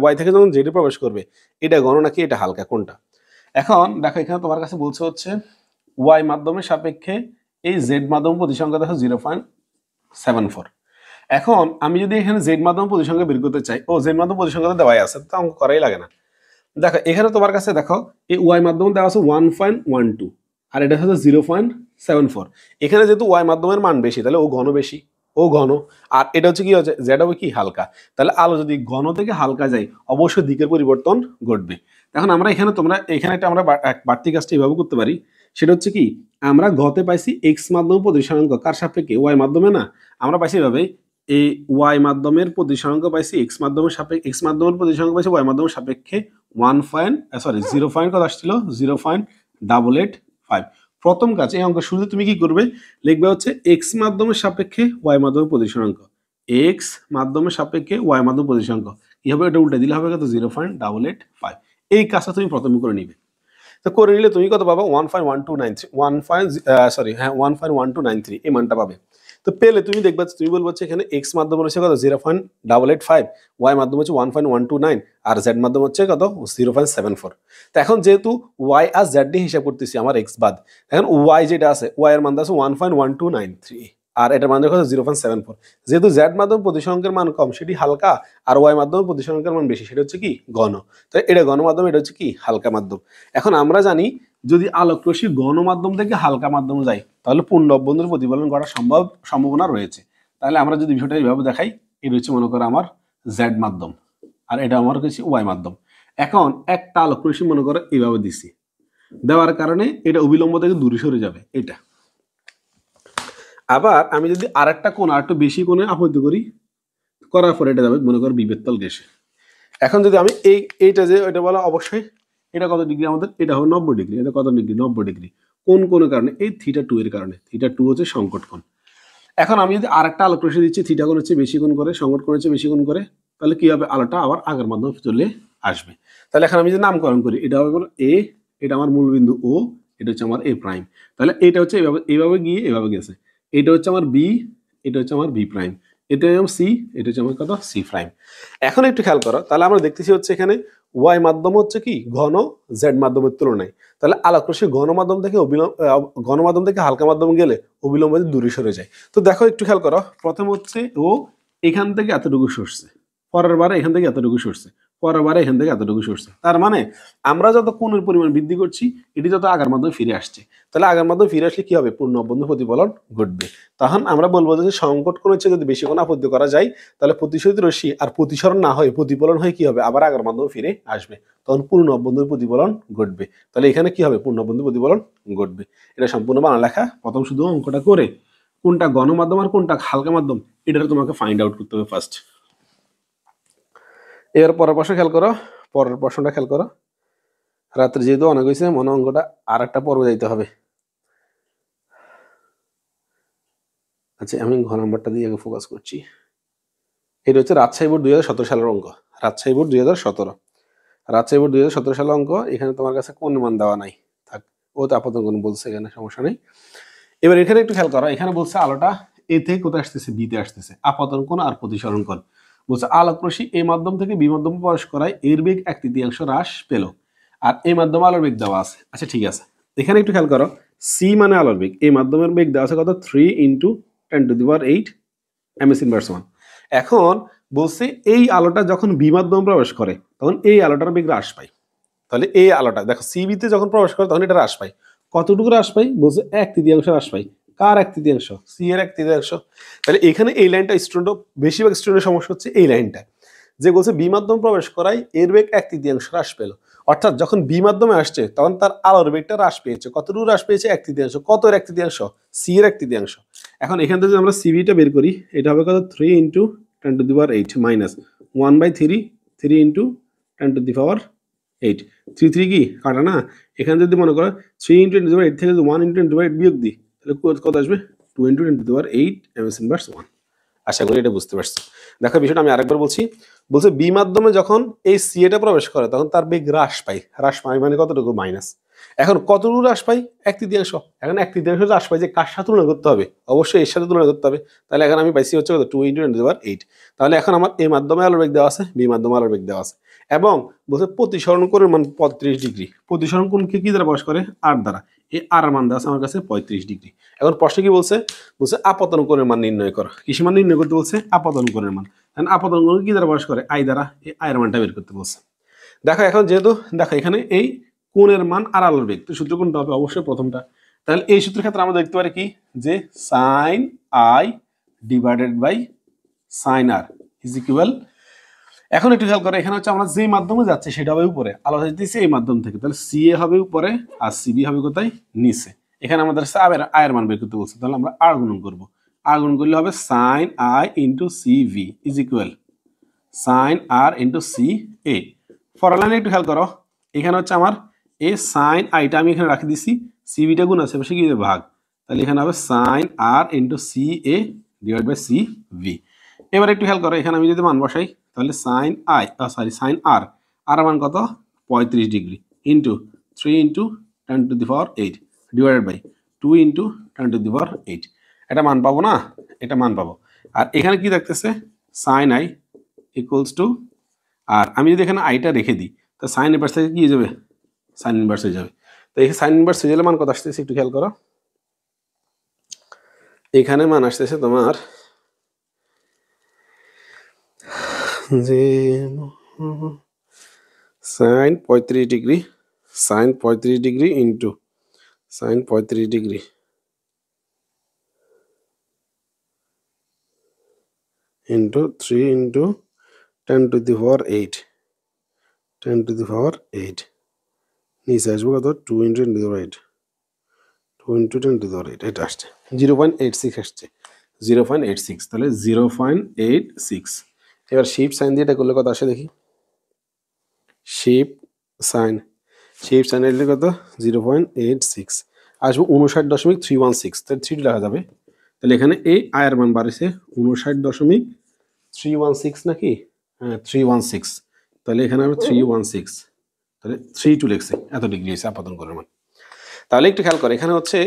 ওয়াই থেকে যখন জেডে প্রবেশ করবে এটা ঘন নাকি এটা হালকা কোনটা। এখন দেখো এখানে তোমার কাছে বলছে হচ্ছে ওয়াই মাধ্যমের সাপেক্ষে এই জেড মাধ্যম প্রতিসংখ্যা দেখো 0.74। এখন আমি যদি এখানে জেড মাধ্যম প্রতিসংখ্যা বের করতে চাই, ও জেড মাধ্যম প্রতিসংখ্যা দেওয়াই আছে, তো অঙ্ক করাই লাগে না। দেখো এখানে তোমার কাছে দেখো এই ওয়াই মাধ্যম দেওয়া আছে 1.12, আর এটা হচ্ছে 0.74। এখানে যেহেতু ওয়াই মাধ্যমের মান বেশি, তাহলে ও ঘন বেশি, ও ঘন, আর এটা হচ্ছে কি হচ্ছে জেড হবে কি হালকা। তাহলে আলো যদি ঘন থেকে হালকা যায় অবশ্যই দিকের পরিবর্তন ঘটবে। এখন আমরা এখানে এখানে একটা আমরা বাড়তি কাজটা এইভাবে করতে পারি, সেটা হচ্ছে কি আমরা ঘতে পাইছি এক্স মাধ্যম প্রতিসরাঙ্ক কার সাপেক্ষে, ওয়াই মাধ্যমে না, আমরা পাইছি এভাবে এই ওয়াই মাধ্যমের প্রতিসরাঙ্ক পাইছি এক্স মাধ্যমের সাপেক্ষে, এক্স মাধ্যমের প্রতিসরাঙ্ক পাইছি ওয়াই মাধ্যমের সাপেক্ষে 0. কত আসছিল 0.885। প্রথম কাজ এই অঙ্ক শুরুতে তুমি কি করবে, লিখবে হচ্ছে এক্স মাধ্যমের সাপেক্ষে ওয়াই মাধ্যমের প্রতিসরাঙ্ক, এক্স মাধ্যমের সাপেক্ষে ওয়াই মাধ্যম প্রতিসরাঙ্ক, কি হবে এটা উল্টে দিলে হবে কত 0.885। এই কাজটা তুমি প্রথমে করে নিবে। তো করে নিলে তুমি কত পাবা 1.1293 1.1293 এই মানটা পাবে। তো পেলে তুমি দেখবা তুমি বলবো হচ্ছে এখানে এক্স মাধ্যম হচ্ছে কত 0.885, ওয়াই মাধ্যম হচ্ছে 1.129 আর জেড মাধ্যম হচ্ছে কত 0.74। তো এখন যেহেতু ওয়াই আর জেড দিয়ে হিসাব করতেছি আমার এক্স বাদ, এখন ওয়াই যেটা আছে ওয়াই এর মান আছে 1.1293 আর এটার মান দেখো 0.74। যেহেতু জেড মাধ্যম প্রতিসংখ্যার মান কম সেটি হালকা, আর ওয়াই মাধ্যম প্রতিসংখ্যার মান বেশি সেটা হচ্ছে কি ঘন। তো এটা ঘন মাধ্যম, এটা হচ্ছে কি হালকা মাধ্যম। এখন আমরা জানি যদি আলোক রশ্মি ঘন মাধ্যম থেকে হালকা মাধ্যমে যায় তাহলে পূর্ণ অভ্যন্তরীণ প্রতিফলন করার সম্ভাবনা রয়েছে। তাহলে আমরা যদি বিষয়টা এইভাবে দেখাই, এটা হচ্ছে মনে করো আমার জেড মাধ্যম আর এটা আমার হচ্ছে ওয়াই মাধ্যম। এখন একটা আলোক রশ্মি মনে করো এইভাবে দিছি, দেওয়ার কারণে এটা অবিলম্ব থেকে দূরে সরে যাবে এটা। আবার আমি যদি আরেকটা কোণ আর একটু বেশি কোণে আপত্তি করি, করার পরে এটা যাবে মনে করো বিভেদ তল ঘেঁষে। এখন যদি আমি এইটা যে এটা বলা অবশ্যই এটা কত ডিগ্রি আমাদের, এটা হবে 90 ডিগ্রি, এটা কত ডিগ্রি 90 ডিগ্রি। কোন কারণে? এই θ2 এর কারণে। θ2 হচ্ছে সংকট কোণ। এখন আমি যদি আরেকটা আলোক রশ্মি দিচ্ছি θ কোণ হচ্ছে বেশি কোণ করে, সংকট কোণ হচ্ছে বেশি কোণ করে, তাহলে কি হবে আলোটা আবার আগের মাধ্যমে চলে আসবে। তাহলে এখন আমি যদি নামকরণ করি, এটা হবে এ, এটা আমার মূল বিন্দু ও, এটা হচ্ছে আমার এ প্রাইম। তাহলে এটা হচ্ছে এইভাবে গিয়ে এভাবে গেছে। এটা হচ্ছে আমার বি, এটা হচ্ছে আমার বি প্রাইম, এটা হচ্ছে সি, এটা হচ্ছে আমার কত সি প্রাইম। এখন একটু খেয়াল করো, তাহলে আমরা দেখতেছি হচ্ছে এখানে ওয়াই মাধ্যম হচ্ছে কি ঘন জেড মাধ্যমের তুলনায়। তাহলে আলোক রশ্মি ঘন মাধ্যম থেকে হালকা মাধ্যম গেলে অবিলম্বে দূরে সরে যায়। তো দেখো একটু খেয়াল করো, প্রথম হচ্ছে ও এখান থেকে এতটুকু সরছে, পরের বারে এখান থেকে এতটুকু সরছে, পরের বারে এখান থেকে এতটুকু সরছে। তার মানে আমরা যত কোণের পরিমাণ বৃদ্ধি করছি এটি যত আগের মাধ্যমে ফিরে আসছে। তাহলে আগের মাধ্যমে ফিরে আসলে কি হবে পূর্ণ অভ্যন্তরীণ প্রতিফলন ঘটবে। তখন আমরা বলবো যে সংকট কোণ হচ্ছে যদি বেশি কোণ আপত্তি করা যায় তাহলে প্রতিসরিত রশ্মি আর প্রতিসরণ না হয় প্রতিফলন হয়ে কি হবে আবার আগের মাধ্যমে ফিরে আসবে, তখন পূর্ণ অভ্যন্তরীণ প্রতিফলন ঘটবে। তাহলে এখানে কি হবে পূর্ণ অভ্যন্তরীণ প্রতিফলন ঘটবে। এটা সম্পূর্ণ বাংলা লেখা, প্রথম শুধু অঙ্কটা করে কোনটা গণমাধ্যম আর কোনটা হালকা মাধ্যম এটা তোমাকে ফাইন্ড আউট করতে হবে ফার্স্ট। এর পরের প্রশ্ন খেয়াল করো, পরের প্রশ্নটা খেয়াল করো। রাত্রে যেহেতু অনেক হয়েছে মনে অঙ্কটা আর একটা পর্ব যাইতে হবে। আচ্ছা আমি ঘ নাম্বারটা দিয়ে আগে ফোকাস করছি। এটা হচ্ছে রাজশাহী বোর্ড 2017 সালের অঙ্ক। রাজশাহী বোর্ড 2017, রাজশাহী বোর্ড 2017 সালের অঙ্ক। এখানে তোমার কাছে কোন মান দেওয়া নাই, থাক ও তো আপতন কোণ বলছে, এখানে সমস্যা নেই। এবার এখানে একটু খেয়াল করো, এখানে বলছে আলোটা এ থেকে কোথায় আসতেছে বিতে আসতেছে, আপতন কোণ আর প্রতিসরণ কোণ। বলছে আলোক রশ্মি এ মাধ্যম থেকে বি মাধ্যমে প্রবেশ করায় এর বেগ 1/3 হ্রাস পেল আর এই মাধ্যমে আলোর বেগ দেওয়া আছে। আচ্ছা ঠিক আছে, এখানে একটু খেয়াল করো, সি মানে আলোর বেগ, এই মাধ্যমের বেগ দেওয়া আছে কত 3 × 10⁸ ms/1। এখন বলছে এই আলোটা যখন বি মাধ্যমে প্রবেশ করে তখন এই আলোটার বেগ হ্রাস পায়। তাহলে এই আলোটা দেখো সিবিতে যখন প্রবেশ করে তখন এটা হ্রাস পায়, কতটুকু হ্রাস পায় বলছে 1/3 হ্রাস পায়। কার 1/3? সি এর 1/3। তাহলে এখানে এই লাইনটা স্টুডেন্ট, বেশিরভাগ স্টুডেন্টের সমস্যা হচ্ছে এই লাইনটা, যে বলছে বি মাধ্যম প্রবেশ করায় এর বেগ 1/3 হ্রাস পেল। অর্থাৎ যখন বি মাধ্যমে আসছে তখন তার আলোর বেগটা হ্রাস পেয়েছে, কতটুকু হ্রাস পেয়েছে 1/3। কত এর 1/3? সি এর 1/3। এখন এখান থেকে যদি আমরা সিবিটা বের করি এটা হবে কত 3 × 10⁸ মাইনাস 1/3, 3 × 10⁸। 3 কি কাটা না, এখানে যদি মনে করো 3 × 10⁸ থেকে যদি 1 × 10⁸ বিয়োগ দিই তাহলে কত আসবে 2 × 10⁸ ms/1। আশা করি এটা বুঝতে পারছো। দেখো বিষয়টা আমি আরেকবার বলছি, বলছে বি মাধ্যমে যখন এই সি এটা প্রবেশ করে তখন তার বেগ হ্রাস পায়, হ্রাস পায় মানে কতটুকু মাইনাস। এখন কতটুকু হ্রাস পাই 1/3। এখন 1/3 হ্রাস পাই যে কার সাথে তুলনা করতে হবে, অবশ্যই এর সাথে তুলনা করতে হবে। তাহলে এখন আমি পাইছি হচ্ছে 2 × 10⁸। তাহলে এখন আমার এ মাধ্যমে আলোর বেগ দেওয়া আছে, বি মাধ্যমে আলোর বেগ দেওয়া আছে এবং বলছে প্রতিসরণ কোণের মান 35 ডিগ্রি। প্রতিসরণ কোণকে কি দ্বারা প্রকাশ করে আর দ্বারা, এই আর মান দেওয়া আছে আমার কাছে 35 ডিগ্রি। এখন প্রশ্ন কি বলছে, বলছে আপতন কোণের মান নির্ণয় করো। কিসের মান নির্ণয় করতে বলছে? আপতন কোণের মান। এখন আপতন কোণ কি দ্বারা প্রকাশ করে? আই দ্বারা, এই আয়ের মানটা বের করতে বলছে। দেখো এখন যেহেতু দেখো এখানে এই কোণের মান আর আলোর বেগ, তো সূত্র কোনটা হবে? অবশ্যই প্রথমটা। তাহলে এই সূত্রের ক্ষেত্রে আমরা দেখতে পারি কি যে sin i / sin r = এখন একটু খেয়াল করো, এখানে হচ্ছে আমরা যে মাধ্যমে যাচ্ছে সেটা হবে উপরে, আলো যাইতেছে এই মাধ্যম থেকে, তাহলে সি এ হবে উপরে আর সিবি হবে কোথায়? নিচে। এখানে আমাদের আয়ের মান বের করতে বলছে, তাহলে আমরা আর গুণন করব। আর গুণন করলে হবে sin i × cv = sin r × ca। পরের লাইনে একটু খেয়াল করো, এখানে হচ্ছে আমার এই সাইন আইটা আমি এখানে রাখি দিছি, সিবিটা গুণ আছে পাশে কি ভাগ, তাহলে এখানে হবে সাইন আর × ca/cv। এবার একটু খেয়াল করো, এখানে আমি যদি মান বসাই তাহলে সাইন আর মান কত 35 degree into 3 into 10⁸8 divided by 2 into 10⁸8। এটা মান পাবো না, এটা মান পাবো। আর এখানে কি থাকতেছে, সাইন আই ইকুয়ালস টু, আর আমি যদি এখানে আইটা রেখে দিই তো সাইন ইনভার্স থেকে কি হয়ে যাবে, সাইন ইনভার্স হয়ে যাবে। তো এখানে সাইন ইনভার্স হয়ে গেলে মান কত আসতেছে একটু খেয়াল করো। এখানে মান আসতেছে তোমার যে sine 35 degree, sine 35 degree into sine 35 degree into 3 into 10⁸8, 10⁸8 নিচে আসবো কত, 2 ইন্টু 10⁸8, 2 ইন্টু 10⁸8, এটা আসছে 0.86 আসছে, 0.86, তাহলে 0.86। এবার শিফট সাইন দিয়ে এটা করলে কত আসে দেখি, শিফট সাইন দিলে কত 0.86 আসবো 59.316, তাহলে 3 লেখা যাবে। তাহলে এখানে এই আয়ের মান বাড়ছে 59.316 নাকি, হ্যাঁ 316, তাহলে এখানে আমি 316, তাহলে 32 লিখছে, এত ডিগ্রি হয়েছে আপাতন কোণের মান। তাহলে একটু খেয়াল করো, এখানে হচ্ছে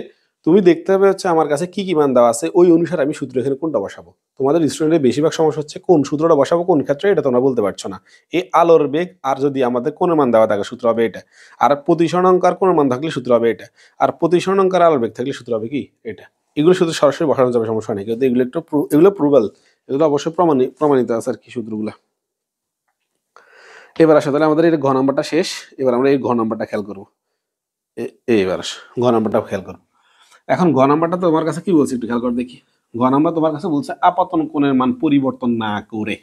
তুমি দেখতে হবে হচ্ছে আমার কাছে কি কি মান দেওয়া আছে, ওই অনুসারে আমি সূত্র এখানে কোনটা বসাবো। তোমাদের স্টুডেন্টের বেশিরভাগ সমস্যা হচ্ছে কোন সূত্রটা বসাবো কোন ক্ষেত্রে, এটা তোমরা বলতে পারছো না। এই আলোর বেগ আর যদি আমাদের কোন মান দেওয়া থাকে সূত্র হবে এটা, আর প্রতিসরণাঙ্কার কোন মান থাকলে সূত্র হবে এটা, আর প্রতিসরণাঙ্কার আলোর বেগ থাকলে সূত্র হবে কি এটা। এগুলো শুধু সরাসরি বসানো যাবে, সমস্যা নেই, কিন্তু এগুলো একটু এগুলো প্রুভাল, এগুলো অবশ্যই প্রমাণিত আছে আর কি সূত্রগুলা। এবার আসলে তাহলে আমাদের এই ঘ নাম্বারটা শেষ, এবার আমরা এই ঘ নাম্বারটা খেয়াল করবো। এবার ঘ নাম্বারটা খেয়াল করবো। এখন ঘ নাম্বারটা তোমার কাছে কি বলছে একটু খেয়াল করে দেখি। ঘ নাম্বার তোমার কাছে বলছে আপতন কোণের মান পরিবর্তন না করে,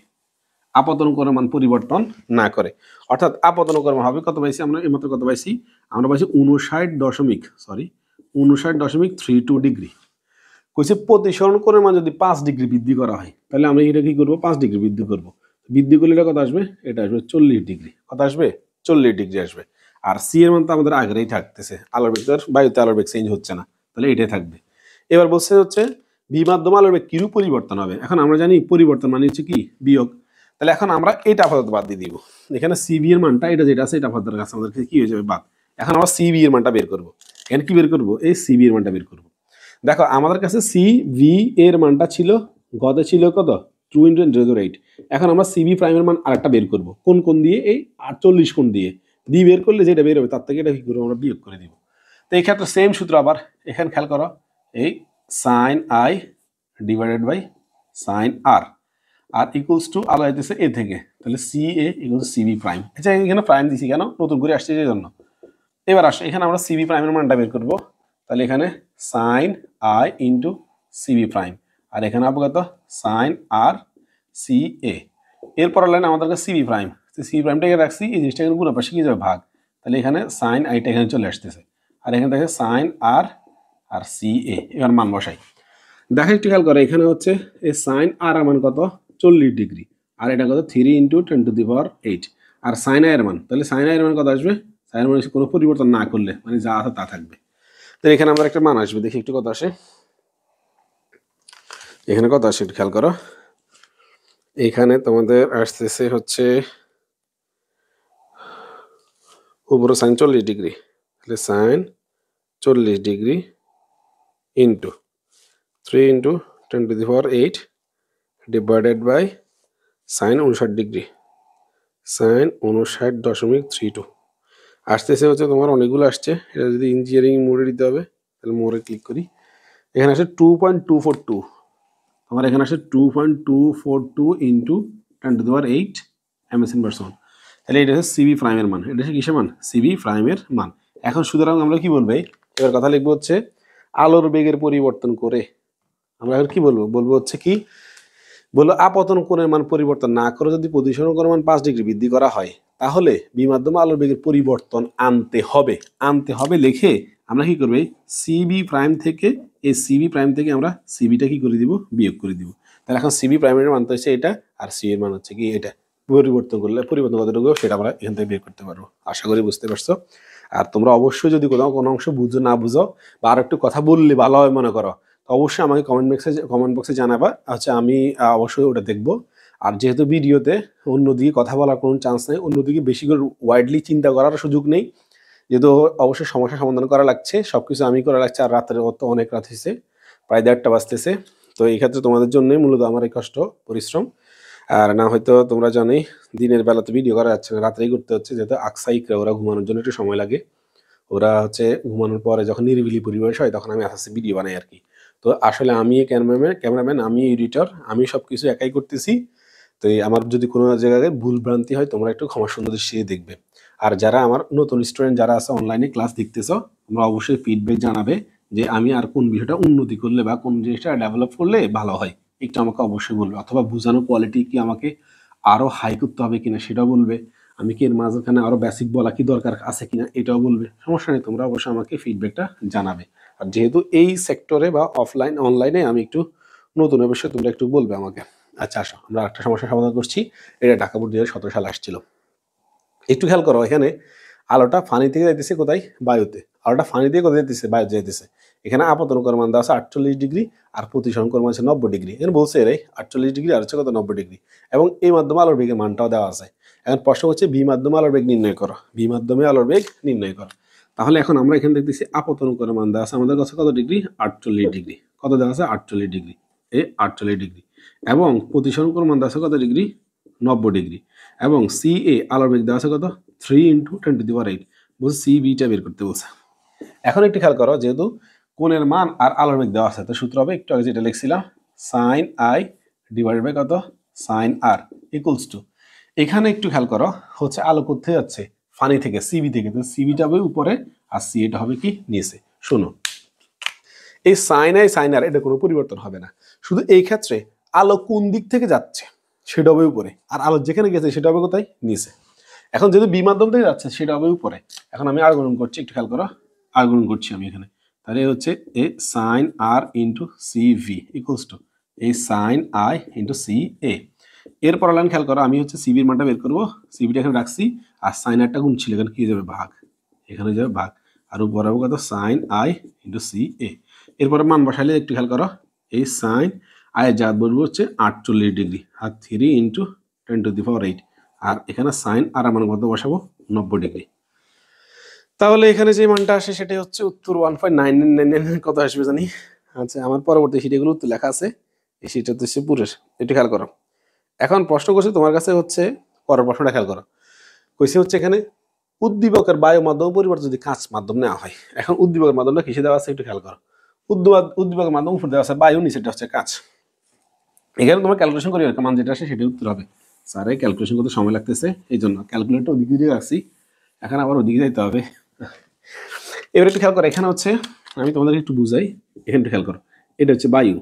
আপতন কোণের মান পরিবর্তন না করে, অর্থাৎ আপতন কোণের মান হবে কত পাইছি আমরা এইমাত্র, কত পাইছি আমরা পাইছি 59.32 ডিগ্রি। কইছে প্রতিসরণ কোণের মান যদি 5 ডিগ্রি বৃদ্ধি করা হয় তাহলে আমরা এটা কি করবো, 5 ডিগ্রি বৃদ্ধি করবো। বৃদ্ধি করলে এটা কত আসবে, এটা আসবে 40 ডিগ্রি, কত আসবে 40 ডিগ্রি আসবে। আর সি এর মান তো আমাদের আগেই থাকতেছে, আলোর বেগ বায়ুতে আলোর বেগ চেঞ্জ হচ্ছে না, তাহলে এটাই থাকবে। এবার বলছে হচ্ছে বি মাধ্যম আলোর বেগ কিরূপ পরিবর্তন হবে। এখন আমরা জানি পরিবর্তন মানে হচ্ছে কি বিয়োগ, তাহলে এখন আমরা এটা আপাতত বাদ দিয়ে দিব। এখানে সিবি এর মানটা এটা যেটা আছে এটা আপাতত কাছে আমাদের কি হয়ে যাবে বাদ। এখন আমরা সিবি এর মানটা বের করবো। এখানে কি বের করবো, এই সিবি এর মানটা বের করবো। দেখো আমাদের কাছে সিভি এর মানটা ছিল গদে ছিল কত 2 × 10⁸8। এখন আমরা সিবি প্রাইমের মান আরেকটা বের করব, কোন কোণ দিয়ে, এই 48 কোণ দিয়ে বের করলে যেটা বের হবে তার থেকে এটা কি করবো আমরা বিয়োগ করে দিব। তো এই ক্ষেত্রে সেম সূত্র আবার এখানে খেয়াল করো, এই sine I divided by sine r, আর ইকুয়ালস টু আলো আইতেছে এ থেকে, তাহলে C A equals CB prime. আচ্ছা এখানে প্রাইম দিছি কেন, নতুন করে আসছে এই জন্য। এবার আসে এখানে আমরা সিবি প্রাইমের মানটা বের করবো, তাহলে এখানে sine I into C B prime, আর এখানে হবে কত সাইন আর সি এ। এরপর লাইন আমাদের কাছে সিবি প্রাইম, সিবি প্রাইমটাকে রাখছি, এই জিনিসটা এখানে পুরো পাশে কি যাবে ভাগ, তাহলে এখানে সাইন আইটা এখানে চলে আসতেছে, আর এখানে দেখে সাইন আর আর সি এ। এবার মান বসাই, দেখা একটু খেয়াল করে এখানে হচ্ছে এই সাইন আর মান কত 40 ডিগ্রি, আর এটা কত 3 × 10⁸8, আর সাইন আই এর মান, তাহলে সাইন আই এর মান কত আসবে, সাইন মানে কোনো পরিবর্তন না করলে মানে যা আছে তা থাকবে। তো এখানে আমার একটা মান আসবে, দেখি একটু কত আসে, এখানে কত আসে একটু খেয়াল করো। এখানে তোমাদের আসতেছে হচ্ছে উপরে সাইন 40 ডিগ্রি, তাহলে sine 40 degree into 3 × 10⁸8 divided by sine 59 degree, sine 59.32 আসতেছে হচ্ছে তোমার অনেকগুলো আসছে। এটা যদি ইঞ্জিনিয়ারিং মোডে দিতে হবে তাহলে মোডে ক্লিক করি, এখানে আসে 2.242, তোমার এখানে আসে 2.242 ইন্টু 10⁸8 ms/s, তাহলে এটা হচ্ছে সিবি প্রাইমের মান, এটা হচ্ছে কিসের মান, সিবি প্রাইমের মান। এখন সুতরাং আমরা কি বলবো, এবার কথা লিখবো হচ্ছে আলোর বেগের পরিবর্তন করে আমরা এখন কি বলবো, বলবো হচ্ছে কি বললো আপতন কোণের মান পরিবর্তন না করে যদি প্রতিসরণ কোণের মান 5 ডিগ্রি বৃদ্ধি করা হয় তাহলে বিমাধ্যমে আলোর বেগের পরিবর্তন আনতে হবে লিখে আমরা কি করবো, সিবি প্রাইম থেকে এই সিবি প্রাইম থেকে আমরা সিবিটা কি করে দিব, বিয়োগ করে দিব। তাহলে এখন সিবি প্রাইমের মান হচ্ছে এটা, আর সি এর মান হচ্ছে কি এটা, পরিবর্তন কতটুকু সেটা আমরা এখান থেকে বের করতে পারবো। আশা করি বুঝতে পারছো। আর তোমরা অবশ্যই যদি কোথাও কোনো অংশ বুঝো না বুঝো বা আর একটু কথা বললে ভালো হয় মনে করো, তো অবশ্যই আমাকে কমেন্ট বক্সে জানাবা, আচ্ছা আমি অবশ্যই ওটা দেখবো। আর যেহেতু ভিডিওতে অন্যদিকে কথা বলার কোনো চান্স নেই, অন্যদিকে বেশি করে ওয়াইডলি চিন্তা করার সুযোগ নেই, যেহেতু অবশ্যই সমস্যা সমাধান করা লাগছে, সব কিছু আমি করা লাগছে। আর রাতের তো অনেক রাত হয়েছে, প্রায় 1:30 বাজতেছে। তো এই ক্ষেত্রে তোমাদের জন্যই মূলত আমার এই কষ্ট পরিশ্রম। আর না হয়তো তোমরা জানোই দিনের বেলাতে ভিডিও করা যাচ্ছে না, রাত্রেই করতে হচ্ছে, যেহেতু আকসাইকরা ওরা ঘুমানোর জন্য একটু সময় লাগে। ওরা হচ্ছে ঘুমানোর পরে যখন নিরিবিলি পরিবেশ হয় তখন আমি আস্তে ভিডিও বানাই আর কি। তো আসলে আমি ক্যামেরাম্যান, আমি এডিটর, আমি সব কিছু একাই করতেছি। তো আমার যদি কোনো জায়গায় ভুল ভ্রান্তি হয় তোমরা একটু ক্ষমা সুন্দর দৃষ্টিতে দেখবে। আর যারা আমার নতুন স্টুডেন্ট যারা আছে অনলাইনে ক্লাস দেখতেছ, তোমরা অবশ্যই ফিডব্যাক জানাবে যে আমি আর কোন বিষয়টা উন্নতি করলে বা কোন জিনিসটা ডেভেলপ করলে ভালো হয়, একটু আমাকে অবশ্যই বলবে। অথবা বোঝানো কোয়ালিটি কি আমাকে আরও হাই করতে হবে কিনা সেটাও বলবে। আমি কি এর মাঝখানে আরও বেসিক বলা কি দরকার আছে কিনা এটাও বলবে। সমস্যা নেই, তোমরা অবশ্যই আমাকে ফিডব্যাকটা জানাবে। আর যেহেতু এই সেক্টরে বা অনলাইনে আমি একটু নতুন, অবশ্যই তোমরা একটু বলবে আমাকে। আচ্ছা আসো আমরা একটা সমস্যার সমাধান করছি। এটা ঢাকা বোর্ড 2017 সালে আসছিল। একটু খেয়াল করো, এখানে আলোটা ফানি থেকে যাইতেছে কোথায়? বায়ুতে। আলোটা ফানি থেকে কোথায় যাইতেছে? বায়ু যাইতেছে। এখানে আপতন কোণ মান দেওয়া আছে 48 ডিগ্রি আর প্রতিসরণ কোণ মান আছে 90 ডিগ্রি। এখানে বলছে এরাই 48 ডিগ্রি আর হচ্ছে কত 90 ডিগ্রি, এবং এই মাধ্যমে আলোর বেগের মানটাও দেওয়া আছে। এখন প্রশ্ন হচ্ছে বি মাধ্যমে আলোর বেগ নির্ণয় করো, বি মাধ্যমে আলোর বেগ নির্ণয় করো। তাহলে এখন আমরা এখানে দেখতেছি আপতন কোণ মান দেওয়া আছে আমাদের কাছে কত ডিগ্রি? 48 ডিগ্রি। কত দেওয়া আছে? 48 ডিগ্রি, এই 48 ডিগ্রি। এবং প্রতিসরণ কোণ মান দেওয়া আছে কত ডিগ্রি? 90 ডিগ্রি। এবং সি এ আলোর বেগ দেওয়া আছে কত? 3 × 10⁸ বলছে সি বিটা বের করতে বলছে। এখন একটু খেয়াল করো, যেহেতু কোণের মান আর আলোর বেগ দেওয়া আছে, তো সূত্র হবে একটু আগে যেটা লিখছিলাম, সাইন আই ডিভাইডেড বাই কত? সাইন আর ইকুয়ালস টু, এখানে একটু খেয়াল করো হচ্ছে আলো কোথায় যাচ্ছে? ফানি থেকে, সিবি থেকে। তো সিবিটা হবে উপরে আর সি এটা হবে কি নিচে। শোনো, এই সাইন আর এটা কোনো পরিবর্তন হবে না, শুধু এই ক্ষেত্রে আলো কোন দিক থেকে যাচ্ছে সেটা হবে উপরে, আর আলো যেখানে গেছে সেটা হবে কোথায়? নিচে। এখন যেহেতু বি মাধ্যম থেকে যাচ্ছে সেটা হবে উপরে। এখন আমি আর গুণন করছি, একটু খেয়াল করো, আর গুণন করছি আমি এখানে। তাহলে হচ্ছে এ sine R into C V equals to এই sine I into C A. এরপর লাইন খেয়াল করো, আমি হচ্ছে সিবির মানটা বের করবো, সিবিটা এখানে রাখছি, আর সাইন আরটা গুণ ছিল, এখানে কি যাবে? ভাগ, এখানে যাবে ভাগ, আর উপরে হবে কত? সাইন আই ইন্টু সি এ। এরপরে মান বসাইলে একটু খেয়াল করো, এই সাইন আই যা বলবো হচ্ছে 48 ডিগ্রি আর 3 × 10⁸, আর এখানে সাইন আর আমার মধ্যে বসাবো 90 ডিগ্রি। তাহলে এখানে যে মানটা আসে সেটাই হচ্ছে উত্তর 1.9999 কত আসবে জানি। আচ্ছা আমার পরবর্তী শিটগুলো উত্তর লেখা আছে, এই শিটটা হচ্ছে পুরুষ, একটু খেয়াল করো। এখন প্রশ্ন করছে তোমার কাছে হচ্ছে, পরের প্রশ্নটা খেয়াল করো, কইছে হচ্ছে এখানে উদ্দীপকের বায়ু মাধ্যম পরিবর্তে যদি কাঁচ মাধ্যম নেওয়া হয়। এখন উদ্দীপকের মাধ্যমটা কিসে দেওয়া আছে একটু খেয়াল করো, উদ্দীপকের মাধ্যম উপর দেওয়া আছে বায়ু, নিচেটা হচ্ছে কাঁচ। এখানে তোমার ক্যালকুলেশন করি মান যেটা আসে সেটা উত্তর হবে। স্যার এই ক্যালকুলেশন করতে সময় লাগতেছে, এই জন্য ক্যালকুলেটর ওদিকে দিয়ে রাখছি, এখন আবার ওদিকে যাইতে হবে। এবার একটু খেয়াল করো, এখানে হচ্ছে আমি তোমাদেরকে একটু বুঝাই, এখানে একটু খেয়াল করো, এটা হচ্ছে বায়ু।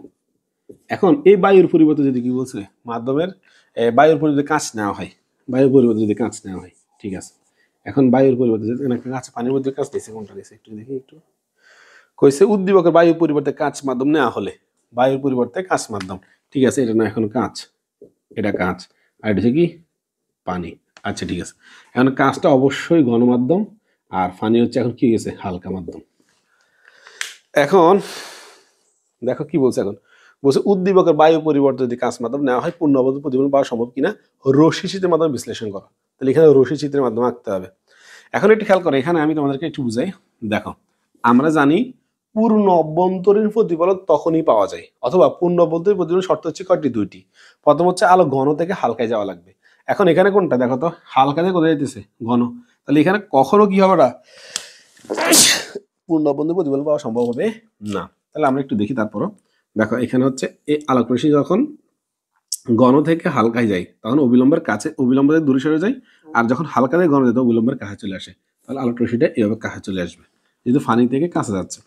এখন এই বায়ুর পরিবর্তে যদি কি বলছে মাধ্যমের বায়ুর পরিবর্তে কাঁচ নেওয়া হয়, বায়ুর পরিবর্তে যদি কাঁচ নেওয়া হয়, ঠিক আছে। এখন বায়ুর পরিবর্তে যদি কাঁচ, পানির মধ্যে কাঁচ দিয়েছে, কোনটা দিয়েছে একটু দেখি, একটু কইছে উদ্দীপকের বায়ুর পরিবর্তে কাঁচ মাধ্যম নেওয়া হলে, বায়ুর পরিবর্তে কাঁচ মাধ্যম, ঠিক আছে। এটা না এখন কাঁচ, এটা কাঁচ, আর এটা হচ্ছে কি? পানি। আচ্ছা ঠিক আছে, এখন কাঁচটা অবশ্যই ঘনমাধ্যম আর পানি হচ্ছে এখন কি গেছে? হালকা মাধ্যম। এখন দেখো কি বলছে, এখন বলছে উদ্দীপকের বায়ু পরিবর্তে যদি কাঁচ মাধ্যম নেওয়া হয় পূর্ণবদ্ধ প্রতিফলন পাওয়া সম্ভব কিনা রশ্মি চিত্রের মাধ্যমে বিশ্লেষণ করো। তাহলে এখানে রশ্মি চিত্রের মাধ্যমে আঁকতে হবে। এখন একটু খেয়াল করো, এখানে আমি তোমাদেরকে একটু বুঝাই। দেখো আমরা জানি পূর্ণ অভ্যন্তরীণ প্রতিফলন তখনই পাওয়া যায়, অথবা পূর্ণ অভ্যন্তরীণ প্রতিফলন শর্ত হচ্ছে কয়টি? দুইটি। প্রথম হচ্ছে আলো ঘন থেকে হালকায় যাওয়া লাগবে। এখন এখানে কোনটা দেখো তো, হালকা থেকে কোথায় যেতেছে? ঘন। তাহলে এখানে কখনো কি হবে না, পূর্ণ অভ্যন্তরীণ প্রতিফলন পাওয়া সম্ভব হবে না। তাহলে আমরা একটু দেখি। তারপরও দেখো এখানে হচ্ছে এই আলোক রশ্মি যখন ঘন থেকে হালকায় যায় তখন অবিলম্বের কাছে, অবিলম্বের দূরে সরে যায়, আর যখন হালকা থেকে ঘন যায় তখন অবিলম্বের কাছে চলে আসে। তাহলে আলোক রশ্মিটা এভাবে কাছে চলে আসবে, যেহেতু ফানি থেকে কাছে যাচ্ছে।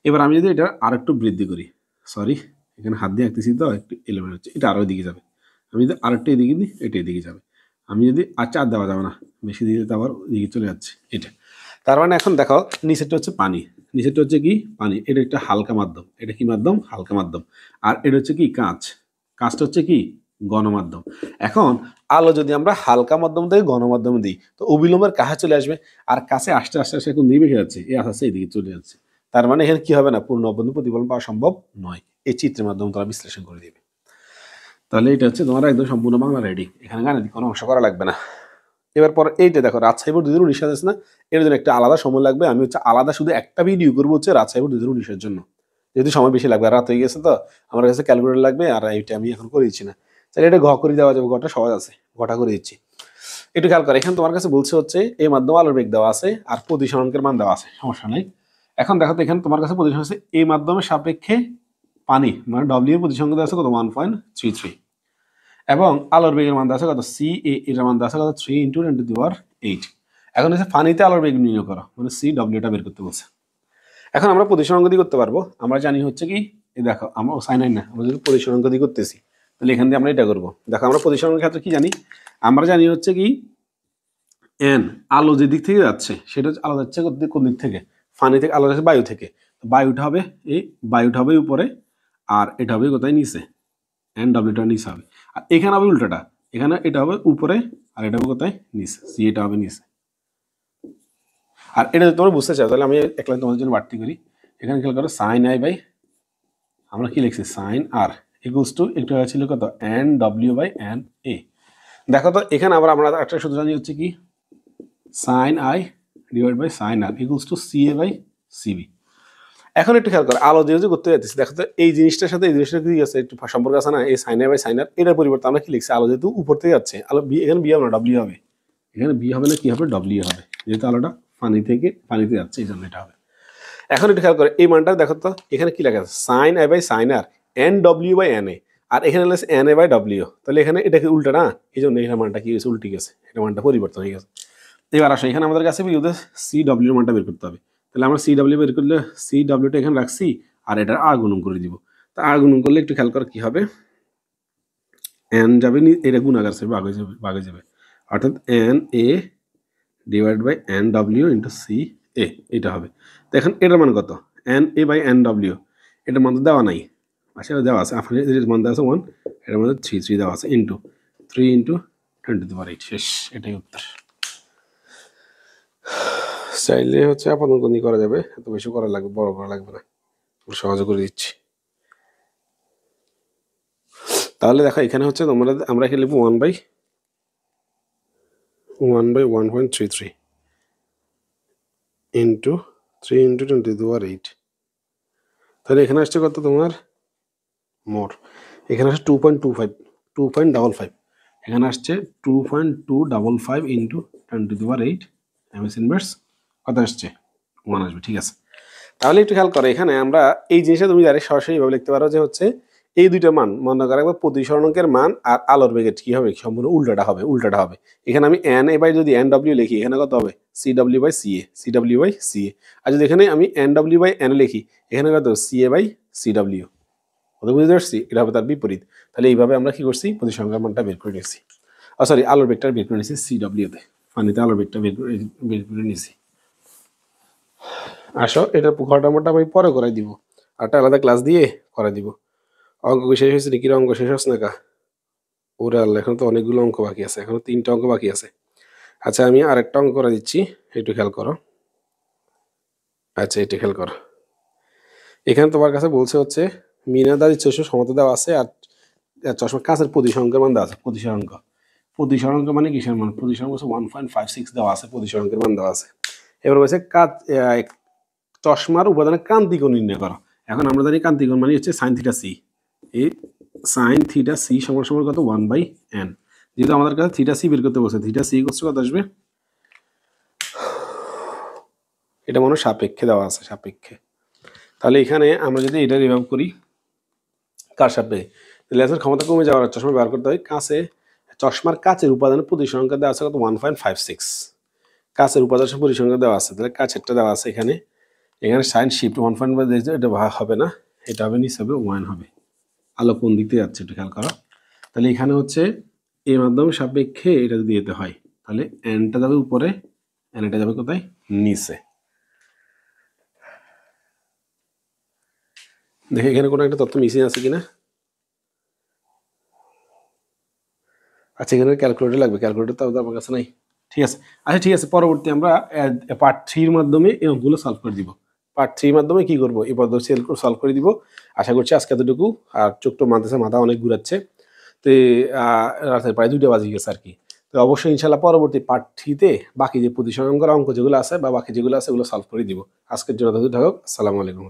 এবার আমি যদি এটা আর একটু বৃদ্ধি করি, সরি এখানে হাত দিয়ে আঁকতেছি তো একটু এলোমেলো হচ্ছে, এটা আরও এদিকে যাবে। আমি যদি আরেকটা এদিকে দিই, এটা এদিকে যাবে। আমি যদি আচ্ছা আর দেওয়া যাবে না, বেশি দিকে তো আবার এদিকে চলে যাচ্ছে এটা। তার মানে এখন দেখো নিচেরটা হচ্ছে পানি, নিচেরটা হচ্ছে কি? পানি। এটা একটা হালকা মাধ্যম, এটা কি মাধ্যম? হালকা মাধ্যম। আর এটা হচ্ছে কি? কাঁচ। কাঁচটা হচ্ছে কি? গণমাধ্যম। এখন আলো যদি আমরা হালকা মাধ্যম থেকে গণমাধ্যমে দিই তো অবিলম্বের কাছে চলে আসবে, আর কাছে আসতে আসতে আসতে এখন দিকে যাচ্ছে, এই আস্তে আস্তে এদিকে চলে যাচ্ছে। তার মানে এখানে কি হবে না, পূর্ণ অভ্যন্তরীণ প্রতিফলন পাওয়া সম্ভব নয়। এই চিত্রের মাধ্যমে তারা বিশ্লেষণ করে দিবে। তাহলে এটা হচ্ছে তোমার একদম সম্পূর্ণ বাংলা রেডি, এখানে গাণিতিক কোনো অংশ করা লাগবে না। এবার পর এইটা দেখো রাজশাহী বোর্ড 2019 সালে আছে না, এর জন্য একটা আলাদা সময় লাগবে। আমি হচ্ছে আলাদা শুধু একটা ভিডিও করবো হচ্ছে রাজশাহী বোর্ড 2019-এর জন্য, যেহেতু সময় বেশি লাগবে, রাত হয়ে গেছে তো আমার কাছে ক্যালকুলেটর লাগবে, আর এইটা আমি এখন করে দিচ্ছি না। তাহলে এটা ঘ করে দেওয়া যাবে, ঘটা সহজ আছে, ঘটা করে দিচ্ছি। একটু খেয়াল করে, এখানে তোমার কাছে বলছে হচ্ছে এই মাধ্যমে আলোর বেগ দেওয়া আছে আর প্রতিসরণকের মান দেওয়া আছে, সমস্যা নাই। এখন দেখো তো এখানে তোমার কাছে প্রতিসরণ আছে এই মাধ্যমের সাপেক্ষে পানি, মানে ডব্লিউ এর প্রতিসরণ দেওয়া আছে কত 1.33, এবং আলোর বেগের মান দেওয়া আছে কত সি এর মান দেওয়া আছে কত 3 × 10⁸। এখন হচ্ছে পানিতে আলোর বেগ নির্ণয় করো, মানে সি ডব্লিউটা বের করতে বলছে। এখন আমরা প্রতিসরণ দিয়ে করতে পারবো, আমরা জানি হচ্ছে কি এই দেখো আমরা সাইন না, আমরা যদি প্রতিসরণ দিয়ে করতেছি তাহলে এখান দিয়ে আমরা এটা করবো। দেখো আমরা প্রতিসরণের ক্ষেত্রে কি জানি, আমরা জানি হচ্ছে কি এন আলো যে দিক থেকে যাচ্ছে সেটা হচ্ছে আলো যাচ্ছে কোন দিক থেকে, পানি থেকে, আলো যাচ্ছে বায়ু থেকে, বায়ুটা হবে এই বায়ুটা হবে উপরে আর এটা হবে কোথায় নিচে, এন ডব্লিউটা নিচে হবে। আর এখানে হবে উল্টাটা, এখানে এটা হবে উপরে আর এটা হবে কোথায় নিচে, সি এটা হবে নিচে। আর এটা যদি তোমরা বুঝতে চাও তাহলে আমি এক লাইন তোমাদের জন্য বাড়তি করি, এখানে খেয়াল করো সাইন আই বাই আমরা কি লিখছি সাইন আর ইকুয়ালস টু একটু ছিল কত N W by N A. দেখো তো এখানে আবার আমরা একটা সূত্র জানি হচ্ছে কি sine I divide by sine R equals to C A by CB. এখন একটু খেয়াল করো আলো দিয়ে করতে যাচ্ছি, দেখো তো এই জিনিসটার সাথে এই জিনিসটা কি আছে একটু সম্পর্ক আছে না, এই সাইন আই বাই সাইন আর এটার পরিবর্তে আমরা কি লিখছি আলো যেহেতু উপর থেকে যাচ্ছে, আলো বি এখানে বি হবে না ডব্লিউ হবে, এখানে বি হবে না কি হবে ডব্লিউ হবে, যেহেতু আলোটা পানিতে যাচ্ছে এই জন্য এটা হবে। এখন একটু খেয়াল করে এই মানটা দেখো তো এখানে কি লেখা আছে sine I by sine R N W by N A, আর এখানে লেখা এন এ বাই ডব্লিউ, তাহলে এখানে এটা কি উল্টা না, এই জন্য এখানে মানটা কি হয়েছে উল্টে গেছে, এটা মানটা পরিবর্তন হয়ে গেছে। এবার আসো এখানে আমাদের কাছে সি ডব্লিউ মানটা বের করতে হবে, তাহলে আমরা সি ডব্লিউ বের করলে সি ডব্লিউটা এখানে রাখছি আর এটার আর গুণন করে দিব। তা আর গুণন করলে একটু খেয়াল করে কি হবে এন যাবে এটা গুণাগার হিসেবে ভাগে যাবে, অর্থাৎ N A divide by N W into C A এটা হবে। তো এখন এটার মান কত N A by N W, এটার মান তো দেওয়া নাই, আসলে দেওয়া আছে আপনার মান দেওয়া আছে 1, এটার মধ্যে 3 দেওয়া আছে ইন্টু 3 × 10⁸ শেষ, এটাই উত্তর। চাইলে হচ্ছে আপাতত করা যাবে, এত বেশি করা লাগবে, বড় করা লাগবে না, সহজে করে দিচ্ছি। তাহলে দেখো এখানে হচ্ছে আমরা এখানে লিখবো 1/1.33 ইন্টু 3 × 10⁸। তাহলে এখানে আসছে কত তোমার মোর, এখানে আসছে 2.55, এখানে আসছে 2.255 ইন্টু 10⁸ এমএস ইনভার্স কত আসছে 1 আসবে, ঠিক আছে। তাহলে একটু খেয়াল করো এখানে আমরা এই জিনিসটা তুমি ডাইরেক্ট সরাসরি ভাবে লিখতে পারো যে হচ্ছে এই দুইটা মান মনে করা রাখবো, প্রতিসরণকের মান আর আলোর বেগের কি হবে সম্পূর্ণ উল্টাটা হবে। এখানে আমি এন এ বাই যদি এন ডব্লিউ লিখি এখানে কত হবে সি ডব্লিউ বাই সি এ, আর যদি এখানে আমি এন ডব্লিউ বাই এন লিখি এখানে কত C A by C W, বুঝতে পারছি, এটা হবে তার বিপরীত। তাহলে এইভাবে আমরা কি করছি প্রতিসরণের মানটা বের করে নিয়েছি, সরি আলোর বেগটা বের করে নিয়েছি সি ডব্লিউতে, পানিতে আলোর বেগটা বের করে নিয়েছি। আসো এটা ঘরটা মোটা আমি পরে করাই দিব, আরটা আলাদা ক্লাস দিয়ে করাই দিব। অঙ্ক শেষ হয়েছে নাকি, অঙ্ক শেষ হচ্ছে না কা, ওরে আল্লাহ এখন তো অনেকগুলো অঙ্ক বাকি আছে, এখনো 3টা অঙ্ক বাকি আছে। আচ্ছা আমি আরেকটা অঙ্ক করে দিচ্ছি, একটু খেয়াল করো। আচ্ছা একটু খেয়াল করো, এখানে তোমার কাছে বলছে হচ্ছে মিনাদার চশমা সমতা দেওয়া আছে আর চশমার কাছের প্রতিসরণকের মান দেওয়া আছে, প্রতিসরণক মানে কিসের মান, প্রতিসরণ হচ্ছে 1.56 দেওয়া আছে, প্রতিসরণকের মান দেওয়া আছে। এবার বলছে চশমার উপাদানের ক্রান্তিকোণ নির্ণয় করো। এখন আমরা জানি ক্রান্তিকোণ মানে হচ্ছে সাইন থিটা সি, এই সাইন থিটা সি সমান কত 1/n, যেহেতু আমাদের কাছে থিটা সি বের করতে বলছে, থিটা সি কত আসবে, এটা মনে হয় সাপেক্ষে দেওয়া আছে, সাপেক্ষে। তাহলে এখানে আমরা যদি এটা রিভাইভ করি কার সাপেক্ষে, লেন্সের ক্ষমতা কমে যাওয়ার চশমা ব্যবহার করতে হয় কাছে, চশমার কাচের উপাদানের প্রতিসরণকে দেওয়া আছে কত 1.56, কাচের উপাদানের প্রতিসরণকে দেওয়া আছে, তাহলে কাছেরটা দেওয়া আছে এখানে সাইন শিফট 1.5 এটা হবে না, এটা হবে নিচে হবে 1 হবে, আলো কোন দিক থেকে যাচ্ছে একটু খেয়াল করো। তাহলে এখানে হচ্ছে এর মাধ্যমে সাপেক্ষে এটা যদি দিতে হয় তাহলে এনটা যাবে উপরে, এন এটা যাবে কোথায় নিচে। দেখে এখানে কোনো একটা তথ্য মিসিং আছে কিনা। আচ্ছা এখানে ক্যালকুলেটর লাগবে, ক্যালকুলেটর তো আমার কাছে নাই, ঠিক আছে। আচ্ছা ঠিক আছে, পরবর্তী আমরা পার্ট 3-র মাধ্যমে এই অঙ্কগুলো সলভ করে দিব। পার্ট 3-র মাধ্যমে কি করবো এই পদ্ধতি সলভ করে দিব। আশা করছি আজকে এতটুকু, আর চোখটা মাথা অনেক ঘুরাচ্ছে। তো রাতের প্রায় 2টা বাজে গেছে আর কি। তো অবশ্যই ইনশাল্লাহ পরবর্তী পার্ট 3 তে বাকি যে প্রতিসম অঙ্কের অঙ্ক যেগুলো আছে বা বাকি যেগুলো আছে ওগুলো সলভ করে দিব। আজকের জন্য থাকুক। আসসালামু আলাইকুম।